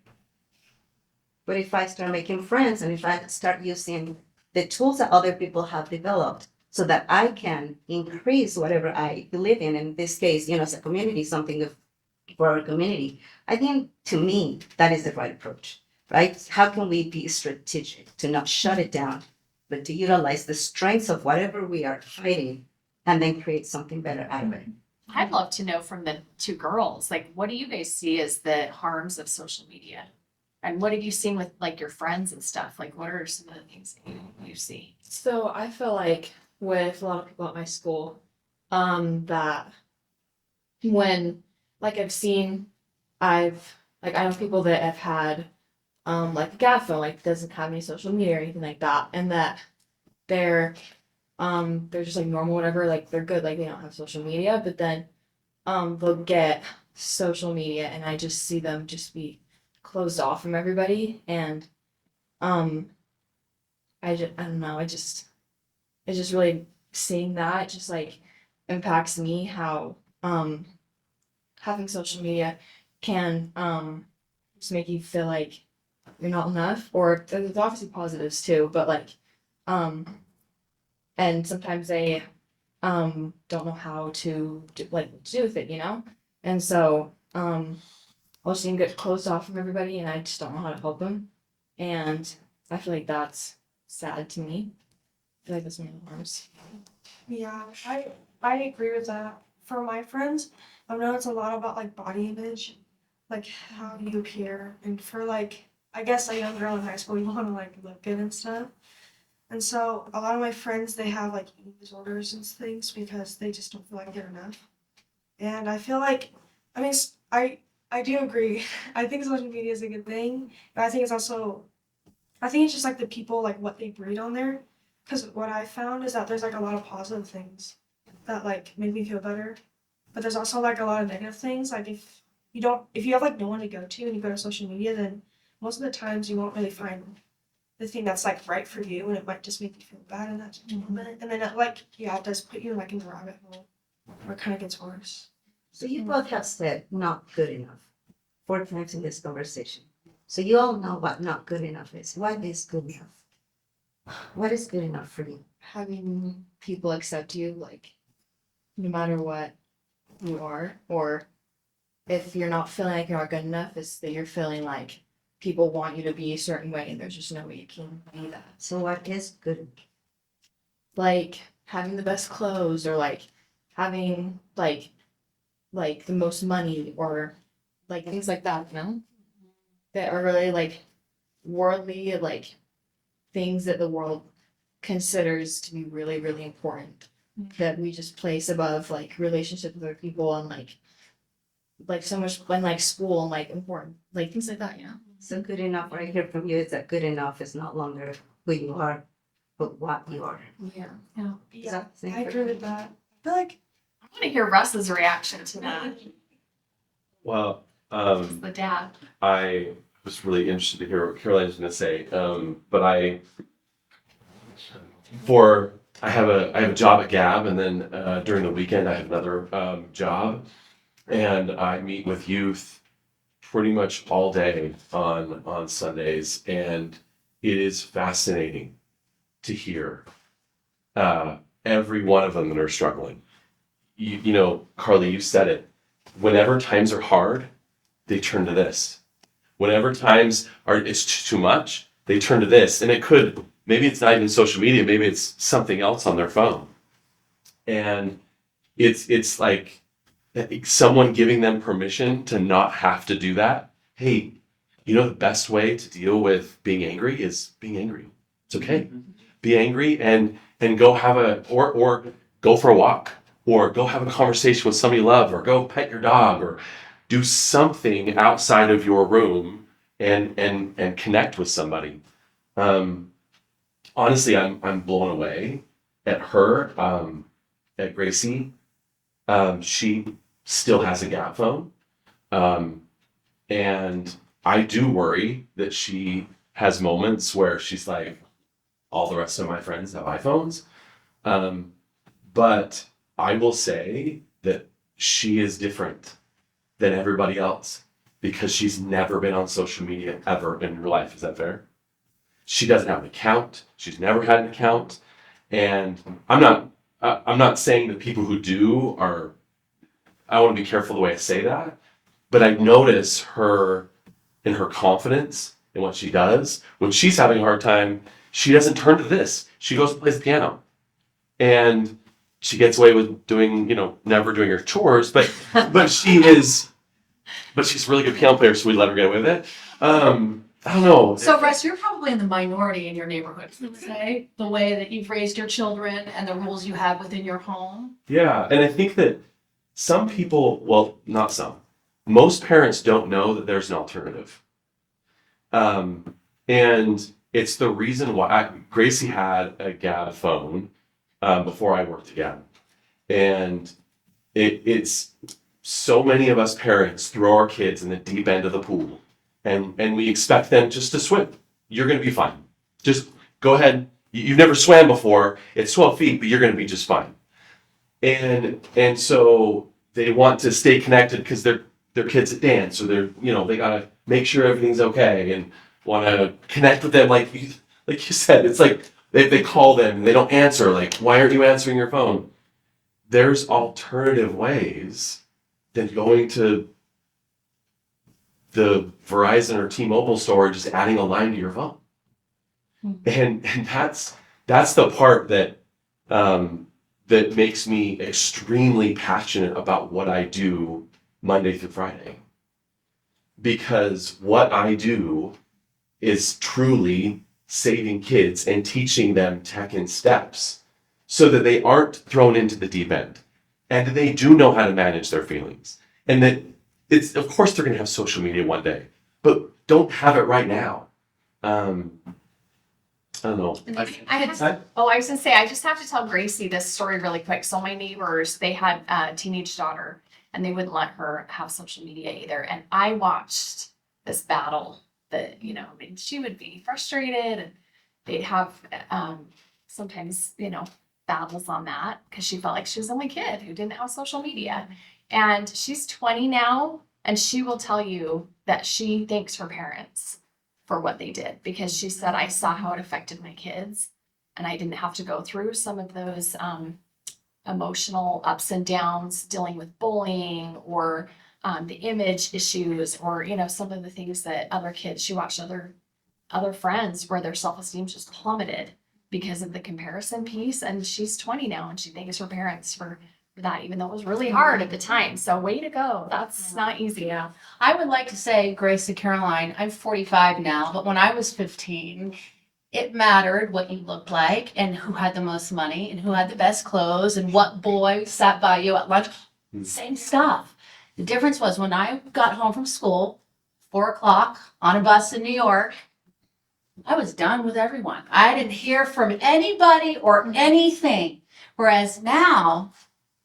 But if I start making friends and if I start using the tools that other people have developed so that I can increase whatever I believe in this case, as a community, something for our community, I think to me, that is the right approach, right? How can we be strategic to not shut it down, but to utilize the strengths of whatever we are fighting and then create something better out of it? I'd love to know from the two girls, like, what do you guys see as the harms of social media? And what have you seen with like your friends and stuff? Like, what are some of the things that you see? So I feel like with a lot of people at my school, that when like I know people that have had like a gap phone, like doesn't have any social media or anything like that, and that they're just like normal, whatever, like they're good, like they don't have social media, but then they'll get social media and I just see them just be closed off from everybody, and I don't know, it's just really seeing that just like impacts me how having social media can just make you feel like you're not enough, or there's obviously positives too, but like and sometimes they don't know how to do with it, and so I'll see them get closed off from everybody and I just don't know how to help them, and I feel like that's sad to me. I feel like that's one of the harms. Yeah, I agree with that. For my friends, I've noticed a lot about like body image, like how you appear, and for like I guess a young girl in high school, you want to like look good and stuff. And so a lot of my friends, they have like eating disorders and things because they just don't feel like they're enough. And I feel like, I mean, I do agree. I think social media is a good thing, but I think it's just like the people, like what they breed on there. Because what I found is that there's like a lot of positive things that like make me feel better, but there's also like a lot of negative things. Like if you have like no one to go to and you go to social media, then most of the times you won't really find the thing that's like right for you, and it might just make you feel bad in that moment. And then it does put you like in the rabbit hole where it kind of gets worse. So you both have said not good enough 4 times in this conversation. So you all know what not good enough is. What is good enough? What is good enough for you? Having people accept you, like, no matter what you are, or if you're not feeling like you're not good enough, it's that you're feeling like people want you to be a certain way and there's just no way you can be that. So what is good? Like having the best clothes, or like having like the most money, or like things like that, that are really like worldly, like things that the world considers to be really, really important, that we just place above like relationships with other people, and like so much, and like school, and like important, like things like that. So good enough, what I hear from you is that good enough is not longer who you are, but what you are. Yeah. Yeah, Same I for agree me. with that. I feel like I want to hear Russ's reaction to that, Well, as the dad. I was really interested to hear what Caroline was going to say, but I have a job at Gab, and then during the weekend I have another job, and I meet with youth pretty much all day on Sundays, and it is fascinating to hear every one of them that are struggling. You know, Carly, you said it. Whenever times are hard, they turn to this. Whenever times are it's too much, they turn to this, and it could maybe it's not even social media, maybe it's something else on their phone, and it's like someone giving them permission to not have to do that. Hey, you know the best way to deal with being angry is being angry. It's okay. Be angry and go have or go for a walk or go have a conversation with somebody you love or go pet your dog or do something outside of your room and connect with somebody. Honestly, I'm blown away at her, at Gracie. She still has a Gap phone. And I do worry that she has moments where she's like, all the rest of my friends have iPhones. But I will say that she is different than everybody else because she's never been on social media ever in her life. Is that fair? She doesn't have an account. She's never had an account. And I'm not saying that people who do are, I want to be careful the way I say that, but I notice her in her confidence in what she does. When she's having a hard time, she doesn't turn to this. She goes and plays the piano. And she gets away with doing, never doing her chores, but she's a really good piano player, so we let her get away with it. I don't know. So Russ, you're probably in the minority in your neighborhood, let's say, the way that you've raised your children and the rules you have within your home. Yeah, and I think that some people, well, not some, most parents don't know that there's an alternative. And it's the reason why Gracie had a Gab phone before I worked at Gab. And it's so many of us parents throw our kids in the deep end of the pool and we expect them just to swim. You're going to be fine. Just go ahead. You've never swam before. It's 12 feet, but you're going to be just fine. And so they want to stay connected because they're kids at dance, or they gotta make sure everything's okay and want to connect with them. Like you said, it's like they call them and they don't answer. Like, why aren't you answering your phone? There's alternative ways than going to the Verizon or T-Mobile store and just adding a line to your phone. And that's the part that that makes me extremely passionate about what I do Monday through Friday. Because what I do is truly saving kids and teaching them tech and steps so that they aren't thrown into the deep end and that they do know how to manage their feelings. And that it's, of course, they're going to have social media one day, but don't have it right now. I don't know. I was gonna say, I just have to tell Gracie this story really quick. So my neighbors, they had a teenage daughter and they wouldn't let her have social media either. And I watched this battle that, she would be frustrated and they'd have sometimes, battles on that because she felt like she was the only kid who didn't have social media. And she's 20 now and she will tell you that she thanks her parents for what they did, because she said, I saw how it affected my kids and I didn't have to go through some of those emotional ups and downs dealing with bullying or the image issues or, some of the things that other kids, she watched other friends where their self-esteem just plummeted because of the comparison piece. And she's 20 now and she thanks her parents for that, even though it was really hard at the time. So way to go. That's not easy. Yeah. I would like to say, Grace and Caroline, I'm 45 now, but when I was 15, it mattered what you looked like and who had the most money and who had the best clothes and what boy sat by you at lunch. Same stuff. The difference was when I got home from school, 4 o'clock on a bus in New York, I was done with everyone. I didn't hear from anybody or anything. Whereas now,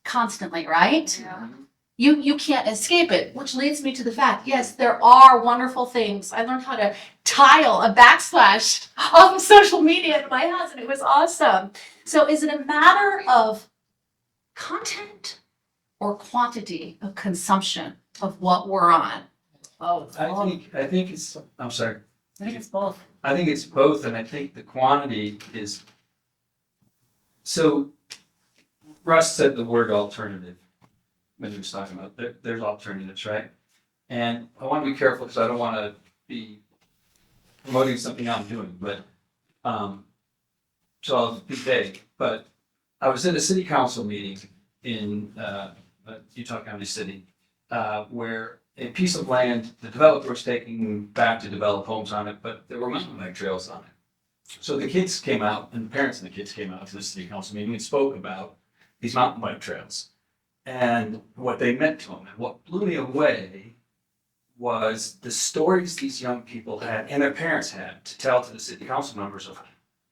constantly, right? Yeah. You can't escape it, which leads me to the fact, yes, there are wonderful things. I learned how to tile a backslash off of social media in my house, and it was awesome. So is it a matter of content or quantity of consumption of what we're on? Oh, I think it's, I'm sorry. I think it's both. I think it's both, and I think the quantity is. So Russ said the word alternative when he was talking about there's alternatives, right? And I want to be careful because I don't want to be promoting something I'm doing, but so I'll be vague. But I was at a city council meeting in Utah County City where a piece of land the developer was taking back to develop homes on it, but there were mountain bike trails on it. So the kids came out, and the parents and the kids came out to the city council meeting and spoke about these mountain bike trails and what they meant to them. And what blew me away was the stories these young people had and their parents had to tell to the city council members of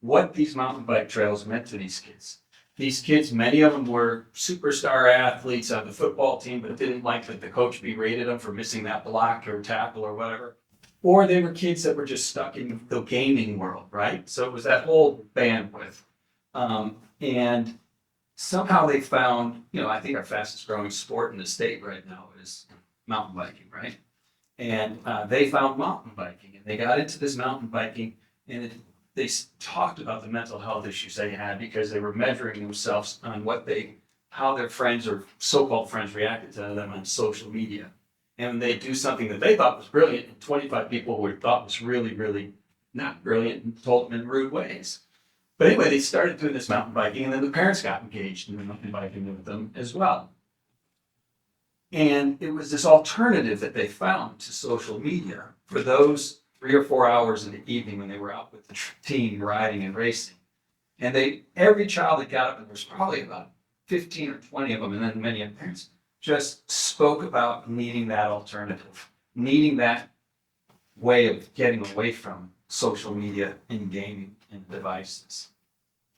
what these mountain bike trails meant to these kids. These kids, many of them were superstar athletes on the football team, but didn't like that the coach berated them for missing that block or tackle or whatever. Or they were kids that were just stuck in the gaming world, right? So it was that whole bandwidth. And somehow they found, I think our fastest growing sport in the state right now is mountain biking, right? And they found mountain biking, and they got into this mountain biking, and they talked about the mental health issues they had because they were measuring themselves on how their friends or so-called friends reacted to them on social media. And they do something that they thought was brilliant, and 25 people who thought was really, really not brilliant and told them in rude ways. But anyway, they started doing this mountain biking, and then the parents got engaged in the mountain biking with them as well. And it was this alternative that they found to social media for those 3 or 4 hours in the evening when they were out with the team riding and racing. And every child that got up, and there was probably about 15 or 20 of them, and then many of the parents, just spoke about needing that alternative, needing that way of getting away from social media and gaming and devices.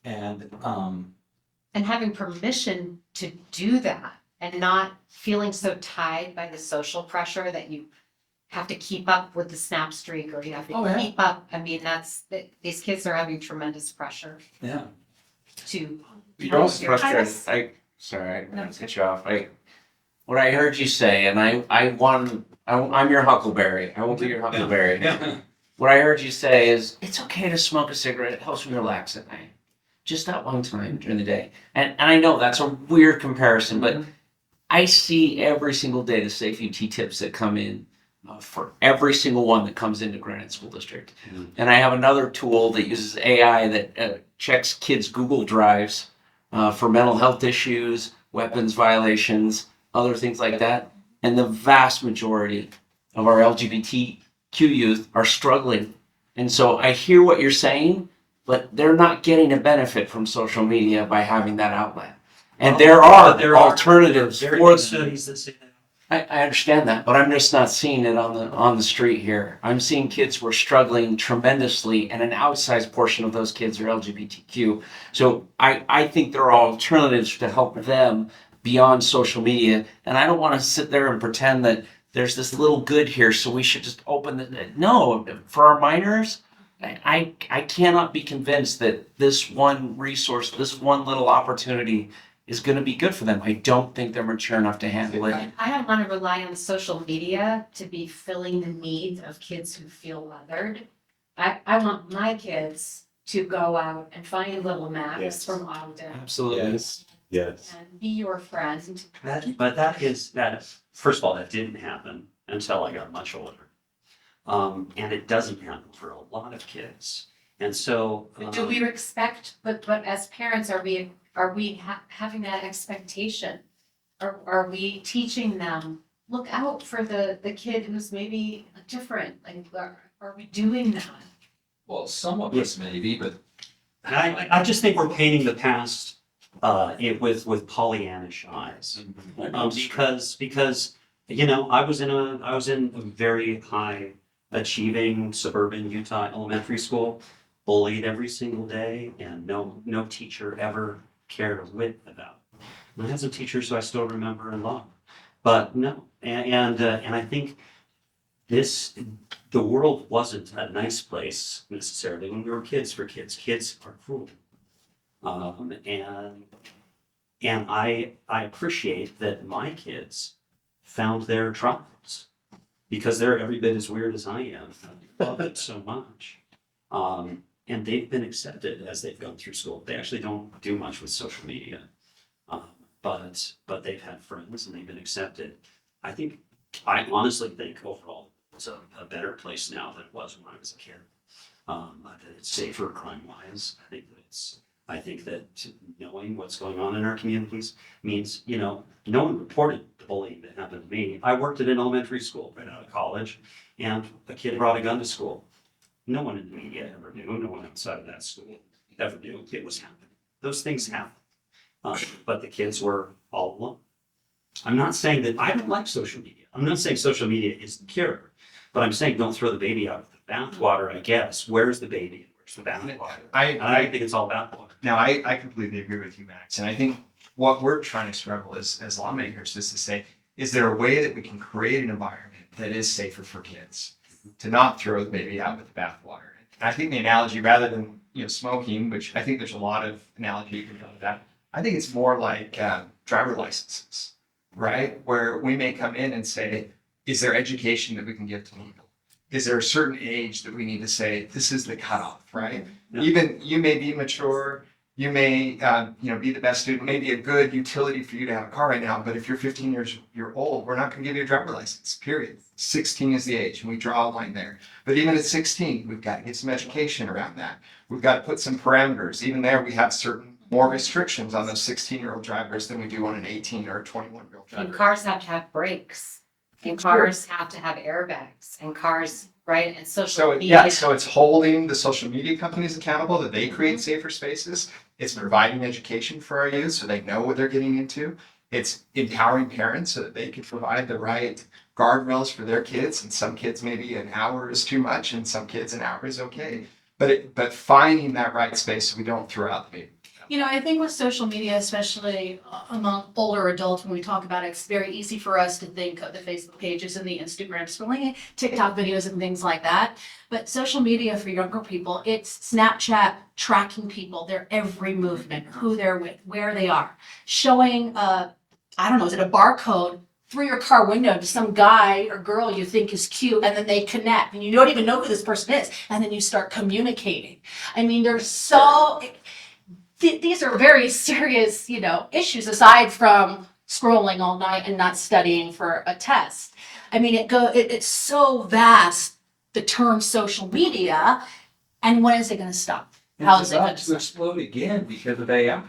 And having permission to do that and not feeling so tied by the social pressure that you have to keep up with the snap streak or you have to keep up. I mean, these kids are having tremendous pressure yeah, to. You're also frustrated. Sorry, I didn't cut you off. What I heard you say, and I'm your huckleberry. I will be your huckleberry. yeah. What I heard you say is, it's okay to smoke a cigarette. It helps me relax at night. Just that one time during the day. And I know that's a weird comparison, but I see every single day the safety tips that come in for every single one that comes into Granite School District. And I have another tool that uses AI that checks kids' Google Drives for mental health issues, weapons violations, other things like that. And the vast majority of our LGBTQ youth are struggling. And so I hear what you're saying, but they're not getting a benefit from social media by having that outlet. And there are alternatives Very for good them. studies that say that. I understand that, but I'm just not seeing it on the street here. I'm seeing kids who are struggling tremendously, and an outsized portion of those kids are LGBTQ. So I think there are alternatives to help them beyond social media, and I don't want to sit there and pretend that there's this little good here, so we should just open it. No, for our minors, I cannot be convinced that this one resource, this one little opportunity is going to be good for them. I don't think they're mature enough to handle it. I don't want to rely on social media to be filling the needs of kids who feel othered. I want my kids to go out and find little Max from Ogden Absolutely. Yes. and be your friend. But that first of all, that didn't happen until I got much older. And it doesn't happen for a lot of kids. And so. Do we expect, but as parents, are we having that expectation? Are we teaching them, look out for the kid who's maybe different? Like, are we doing that? Well, some of us maybe, but I just think we're painting the past with Pollyannish eyes. Because I was in a very high achieving suburban Utah elementary school, bullied every single day, and no teacher ever cared a whit about. And I have some teachers who I still remember and love, but no, and I think the world wasn't a nice place necessarily when we were kids. For kids, kids are cruel, and I appreciate that my kids found their tribes because they're every bit as weird as I am. I love it so much. And they've been accepted as they've gone through school. They actually don't do much with social media, but they've had friends and they've been accepted. I honestly think overall it's a better place now than it was when I was a kid. That it's safer crime-wise. I think that knowing what's going on in our communities means, no one reported the bullying that happened to me. I worked at an elementary school right out of college, and a kid brought a gun to school. No one in the media ever knew. No one outside of that school ever knew it was happening. Those things happen. But the kids were all alone. I'm not saying that I don't like social media. I'm not saying social media is the cure, but I'm saying don't throw the baby out with the bathwater, I guess. Where's the baby and where's the bathwater? I think it's all bathwater. Now, I completely agree with you, Max. And I think what we're trying to struggle as lawmakers is to say, is there a way that we can create an environment that is safer for kids to not throw the baby out with the bathwater? And I think the analogy, rather than smoking, which I think there's a lot of analogy you can go with that, I think it's more like driver licenses, right? Where we may come in and say, is there education that we can give to people? Is there a certain age that we need to say, this is the cutoff, right? Yeah. Even you may be mature, you may be the best student, maybe a good utility for you to have a car right now, but if you're 15 years old, we're not going to give you a driver license, period. 16 is the age, and we draw a line there. But even at 16, we've got to get some education around that. We've got to put some parameters. Even there, we have certain more restrictions on those 16-year-old drivers than we do on an 18 or 21-year-old driver. And cars have to have brakes, and cars have to have airbags, and cars, right, and social media. So it's holding the social media companies accountable that they create safer spaces. It's providing education for our youth so they know what they're getting into. It's empowering parents so that they can provide the right guardrails for their kids. And some kids maybe an hour is too much, and some kids an hour is okay. But finding that right space so we don't throw out the baby. I think with social media, especially among older adults, when we talk about it, it's very easy for us to think of the Facebook pages and the Instagram scrolling, TikTok videos and things like that. But social media for younger people, it's Snapchat tracking people, their every movement, who they're with, where they are, showing, is it a barcode through your car window to some guy or girl you think is cute, and then they connect, and you don't even know who this person is, and then you start communicating. These are very serious, issues aside from scrolling all night and not studying for a test. It's so vast, the term social media, and when is it going to stop? How is it going to to stop? explode again because of AI.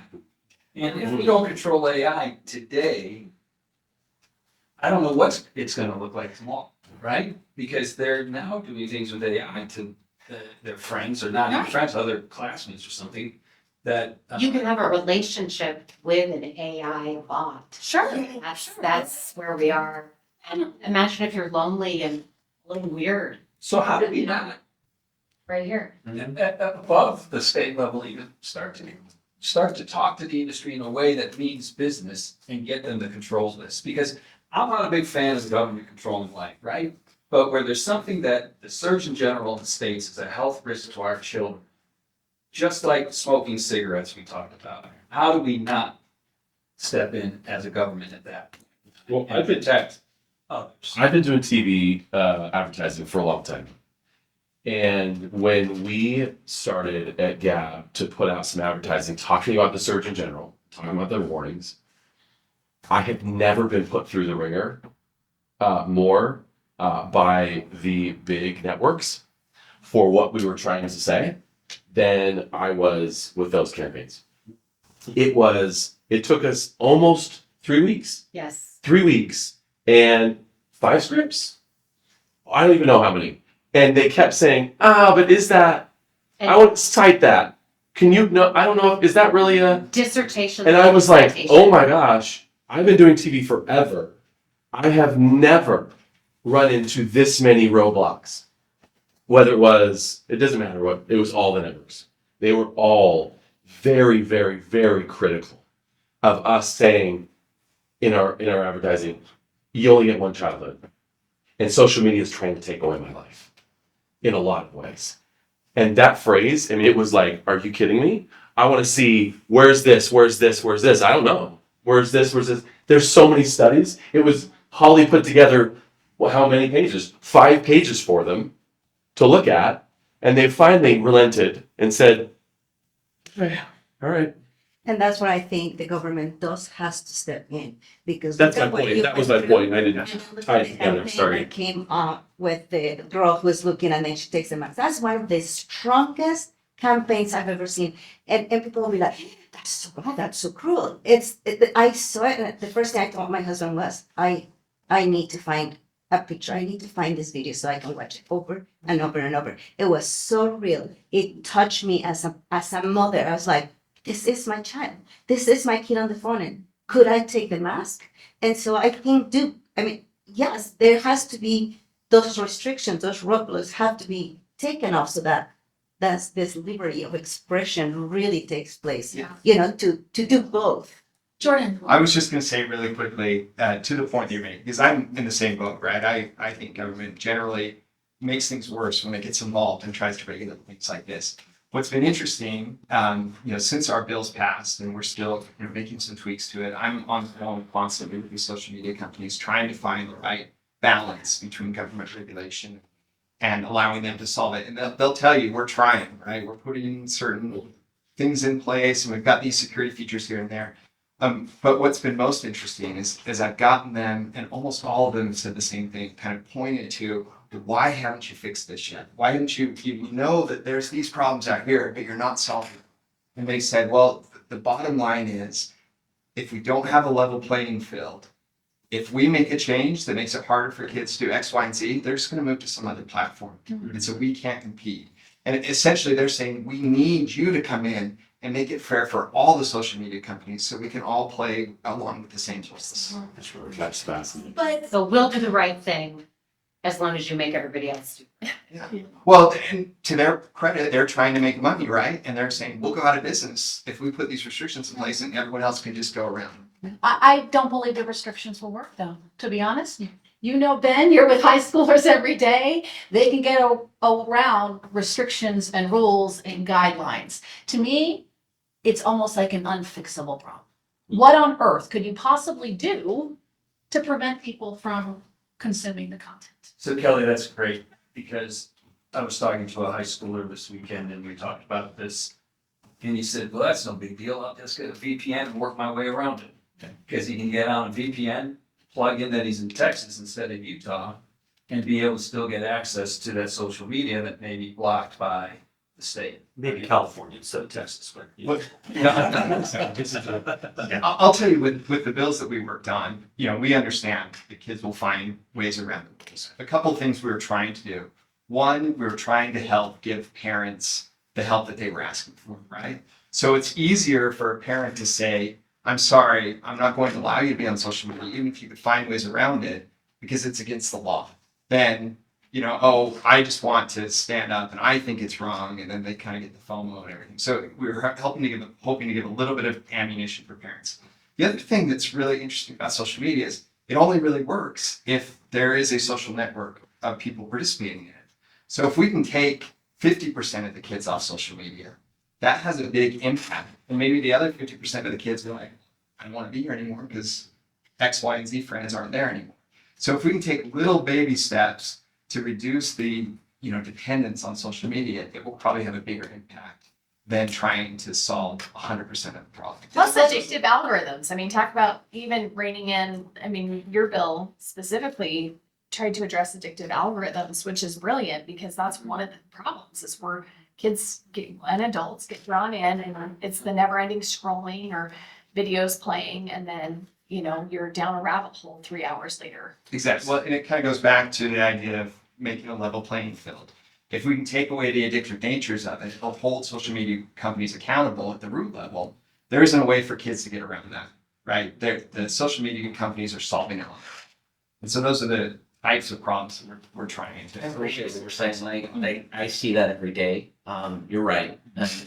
And if we don't control AI today, I don't know what it's going to look like tomorrow, right? Because they're now doing things with AI to their friends, or not even Right. friends, other classmates or something. That You can have a relationship with an AI bot. Sure. That's where we are. And imagine if you're lonely and a little weird, so how do we not right here. above the state level even start to talk to the industry in a way that means business and get them to control this? Because I'm not a big fan of the government controlling life, right? But where there's something that the Surgeon General of the states is a health risk to our children, just like smoking cigarettes we talked about, how do we not step in as a government at that? Well, And protect others. I've been doing TV advertising for a long time. And when we started at Gab to put out some advertising talking about the Surgeon General, talking about their warnings, I have never been put through the ringer more by the big networks for what we were trying to say than I was with those campaigns. It took us almost 3 weeks. Yes. 3 weeks and 5 scripts. I don't even know how many. And they kept saying, but is that, I want to cite that. Can you know, I don't know, is that really a Dissertation. And I was like, citation. oh my gosh, I've been doing TV forever. I have never run into this many roadblocks whether it doesn't matter what, it was all the networks. They were all very, very, very critical of us saying in our advertising, you only get one childhood. And social media is trying to take away my life in a lot of ways. And that phrase, I mean, it was like, are you kidding me? I want to see, where's this? I don't know. Where's this? There's so many studies. It was, Holly put together, well, how many pages? 5 pages for them to look at. And they finally relented and said, okay, all right. And that's where I think the government has to step in, because. That's look my at what point. you That was went my through. point. I didn't And look tie at it the together. campaign Sorry. that came with the girl who was looking and then she takes the mask. That's one of the strongest campaigns I've ever seen. And people will be like, that's so bad, that's so cruel. I saw it, and the first thing I told my husband was, I need to find a picture. I need to find this video so I can watch it over and over and over. It was so real. It touched me as a mother. I was like, this is my child. This is my kid on the phone. And could I take the mask? And so I think, yes, there has to be those restrictions, those roadblocks have to be taken off so that this liberty of expression really takes place. Yeah. To do both. Jordan. I was just going to say really quickly to the point that you're making, because I'm in the same boat, right? I think government generally makes things worse when it gets involved and tries to regulate things like this. What's been interesting, since our bills passed, and we're still making some tweaks to it, I'm on the phone constantly with these social media companies trying to find the right balance between government regulation and allowing them to solve it. And they'll tell you, we're trying, right? We're putting certain things in place, and we've got these security features here and there. But what's been most interesting is I've gotten them, and almost all of them said the same thing, kind of pointed to, why haven't you fixed this yet? Why haven't you know that there's these problems out here, but you're not solving them? And they said, well, the bottom line is, if we don't have a level playing field, if we make a change that makes it harder for kids to do X, Y, and Z, they're just going to move to some other platform. And so we can't compete. And essentially they're saying, we need you to come in and make it fair for all the social media companies so we can all play along with the same rules. That's fascinating. But So we'll do the right thing as long as you make everybody else do. Well, and to their credit, they're trying to make money, right? And they're saying, we'll go out of business if we put these restrictions in place and everyone else can just go around. I don't believe the restrictions will work, though, to be honest. Ben, you're with high schoolers every day. They can get around restrictions and rules and guidelines. To me, it's almost like an unfixable problem. What on earth could you possibly do to prevent people from consuming the content? So Kelly, that's great, because I was talking to a high schooler this weekend and we talked about this. And he said, well, that's no big deal. I'll just get a VPN and work my way around it. Because he can get on a VPN, plug in that he's in Texas instead of Utah, and be able to still get access to that social media that may be blocked by the state. Maybe California instead of Texas, but. I'll tell you, with the bills that we worked on, we understand the kids will find ways around the rules. A couple of things we were trying to do. One, we were trying to help give parents the help that they were asking for, right? So it's easier for a parent to say, I'm sorry, I'm not going to allow you to be on social media, even if you could find ways around it, because it's against the law. Then, I just want to stand up and I think it's wrong, and then they kind of get the FOMO and everything. So we were hoping to give a little bit of ammunition for parents. The other thing that's really interesting about social media is it only really works if there is a social network of people participating in it. So if we can take 50% of the kids off social media, that has a big impact. And maybe the other 50% of the kids are like, I don't want to be here anymore because X, Y, and Z friends aren't there anymore. So if we can take little baby steps to reduce the dependence on social media, it will probably have a bigger impact than trying to solve 100% of the problem. Plus addictive algorithms. Talk about even reining in, your bill specifically tried to address addictive algorithms, which is brilliant because that's one of the problems is where kids and adults get drawn in and it's the never ending scrolling or videos playing and then, you're down a rabbit hole 3 hours later. Exactly. Well, and it kind of goes back to the idea of making a level playing field. If we can take away the addictive natures of it, it'll hold social media companies accountable at the root level. There isn't a way for kids to get around that, right? The social media companies are solving it all. And so those are types of problems that we're trying to. I appreciate what you're saying. I see that every day. You're right.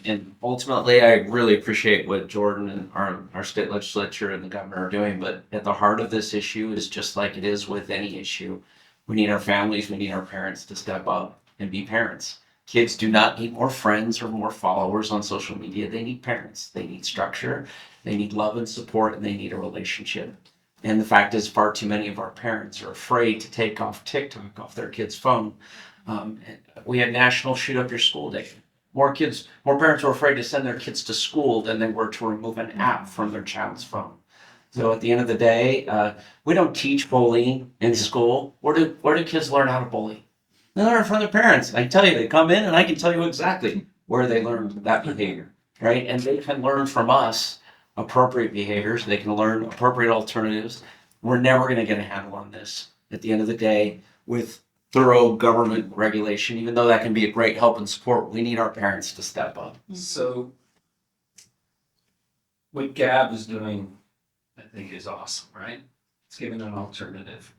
And ultimately, I really appreciate what Jordan and our state legislature and the governor are doing. But at the heart of this issue is just like it is with any issue. We need our families, we need our parents to step up and be parents. Kids do not need more friends or more followers on social media. They need parents. They need structure. They need love and support, and they need a relationship. And the fact is, far too many of our parents are afraid to take off TikTok off their kid's phone. We had National Shoot Up Your School Day. More parents were afraid to send their kids to school than they were to remove an app from their child's phone. So at the end of the day, we don't teach bullying in school. Where do kids learn how to bully? They learn from their parents. I tell you, they come in and I can tell you exactly where they learned that behavior, right? And they can learn from us appropriate behaviors. They can learn appropriate alternatives. We're never going to get a handle on this at the end of the day with thorough government regulation. Even though that can be a great help and support, we need our parents to step up. So what Gab is doing, I think, is awesome, right? It's giving an alternative.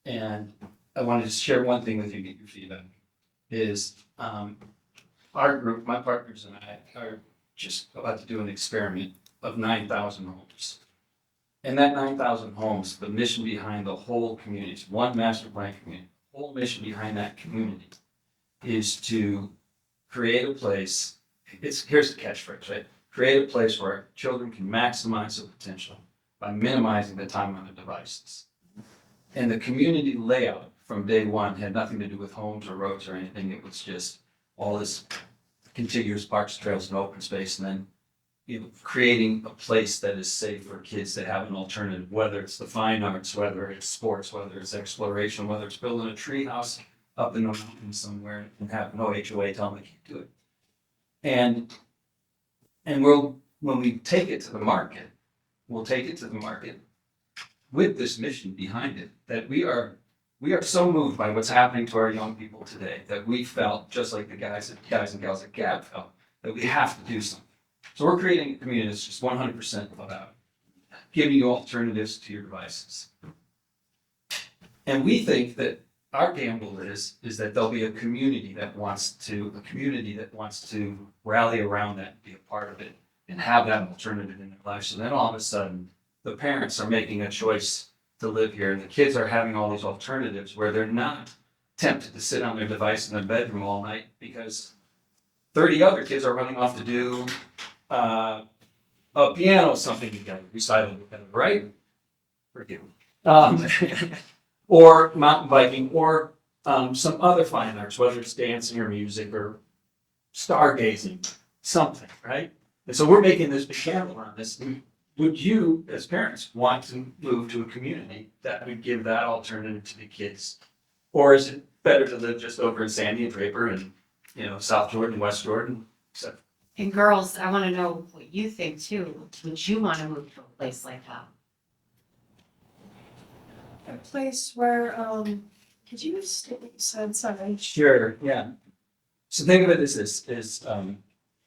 And I wanted to share one thing with you, get your feedback, is our group, my partners and I are just about to do an experiment of 9,000 homes. And that 9,000 homes, the mission behind the whole community, it's one master plan community, the whole mission behind that community is to create a place, here's the catchphrase, right? Create a place where children can maximize their potential by minimizing the time on their devices. And the community layout from day one had nothing to do with homes or roads or anything. It was just all this contiguous parks, trails, and open space, and then creating a place that is safe for kids that have an alternative, whether it's the fine arts, whether it's sports, whether it's exploration, whether it's building a tree house up in the mountains somewhere and have no HOA tell them they can't do it. And when we take it to the market, we'll take it to the market with this mission behind it, that we are so moved by what's happening to our young people today that we felt, just like the guys and gals at Gab felt, that we have to do something. So we're creating a community that's just 100% about giving you alternatives to your devices. And we think that our gamble is that there'll be a community that wants to rally around that and be a part of it and have that alternative in their life. So then all of a sudden, the parents are making a choice to live here, and the kids are having all these alternatives where they're not tempted to sit on their device in their bedroom all night because 30 other kids are running off to do a piano something together, recital together, right? Forgive me. Or mountain biking, or some other fine arts, whether it's dancing or music or stargazing, something, right? And so we're making this big gamble on this. Would you, as parents, want to move to a community that would give that alternative to the kids? Or is it better to live just over in Sandy and Draper and, South Jordan, West Jordan, etc.? And girls, I want to know what you think too. Would you want to move to a place like that? A place where, could you state what you said, sorry? Sure, yeah. So think of it as this, is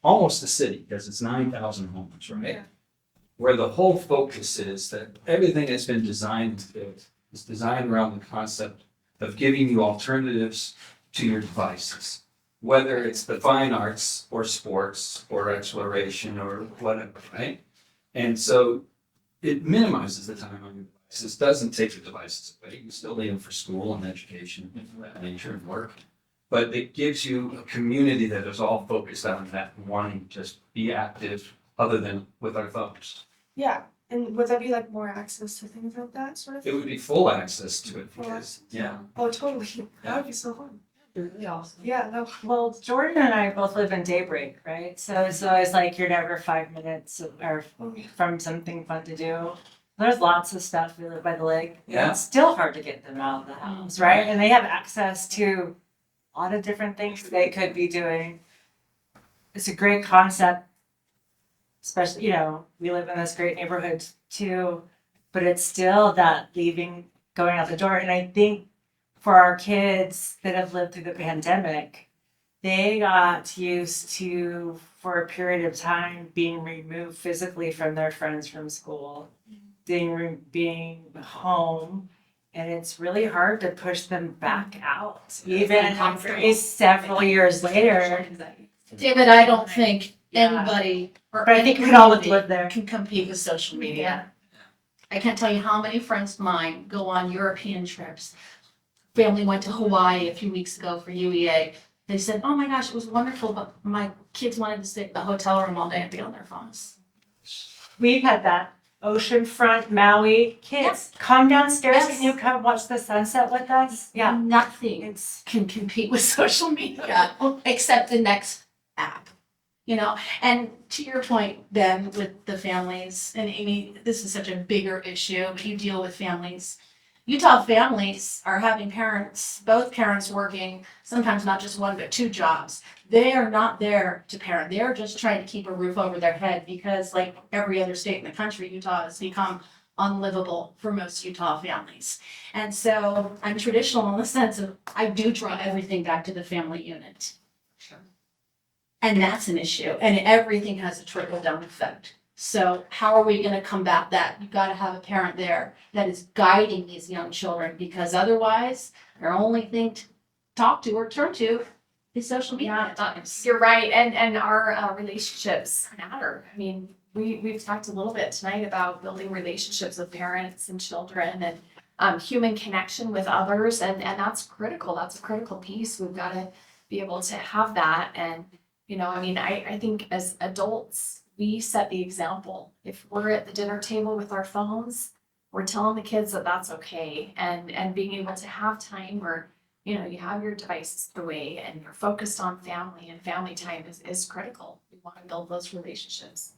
almost a city, because it's 9,000 homes, right? Yeah. Where the whole focus is that everything that's been designed is designed around the concept of giving you alternatives to your devices. Whether it's the fine arts or sports or exploration or whatever, right? And so it minimizes the time on your devices, doesn't take your devices away. You still need them for school and education and that nature and work. But it gives you a community that is all focused on that and wanting to just be active other than with our phones. Yeah, and would that be like more access to things like that sort of It thing? would be full access to it Full because, access. yeah. Oh, totally. That would be so fun. Really awesome. Yeah, no. Well, Jordan and I both live in Daybreak, right? So it's always like you're never 5 minutes or from something fun to do. There's lots of stuff. We live by the lake. Yeah. It's still hard to get them out of the house, right? And they have access to a lot of different things they could be doing. It's a great concept, especially, we live in this great neighborhood too, but it's still that going out the door. And I think for our kids that have lived through the pandemic, they got used to, for a period of time, being removed physically from their friends from school, being home, And it's really hard to push them back out, It's even uncomfortable. several years later. David, I don't think Yeah. anybody or But I think any we can all community live there. can compete with social media. I can't tell you how many friends of mine go on European trips. Family went to Hawaii a few weeks ago for UEA. They said, "Oh my gosh, it was wonderful, but my kids wanted to stay at the hotel room all day and be on their phones." We've had that. Oceanfront, Maui, kids, come downstairs, Yes. can you come watch the sunset with us? Yeah. Nothing It's, can compete with social media except the next app. You know, and to your point, Ben, with the families, and Amy, this is such a bigger issue, but you deal with families. Utah families are having parents, both parents working, sometimes not just one, but two jobs. They are not there to parent. They're just trying to keep a roof over their head because, like every other state in the country, Utah has become unlivable for most Utah families. And so I'm traditional in the sense of I do draw everything back to the family unit. And that's an issue, and everything has a trickle down effect. So how are we gonna combat that? You've gotta have a parent there that is guiding these young children, because otherwise, their only thing to talk to or turn to is social media at times. You're right, and our relationships matter. I mean, we've talked a little bit tonight about building relationships with parents and children and human connection with others, and that's critical. That's a critical piece. We've got to be able to have that. And you know, I mean, I think as adults, we set the example. If we're at the dinner table with our phones, we're telling the kids that that's okay, and being able to have time where you know, you have your devices away and you're focused on family, and family time is critical. We want to build those relationships.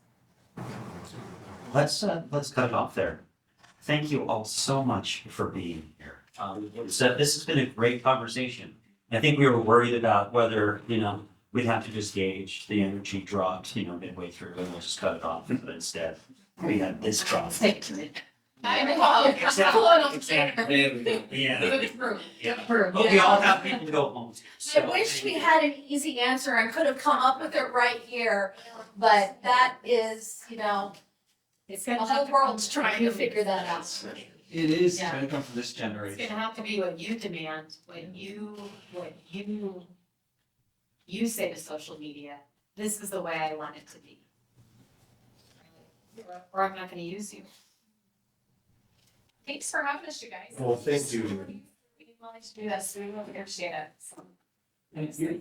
Let's cut it off there. Thank you all so much for being here. This has been a great conversation. I think we were worried about whether, we'd have to just gauge the energy dropped, midway through, and we'll just cut it off. But instead, we had this drop. Stick to it. Exactly. Yeah. But we all have people to go home to. I wish we had an easy answer. I could have come up with it right here, but that is, It's the whole world's trying to figure that out. It is Yeah. going to come from this It's generation. gonna have to be what you demand, what you say to social media. This is the way I want it to be. Or I'm not gonna use you. Thanks for having us, you guys. Well, thank you. We didn't want to do this. We really appreciate it. So. Thank you.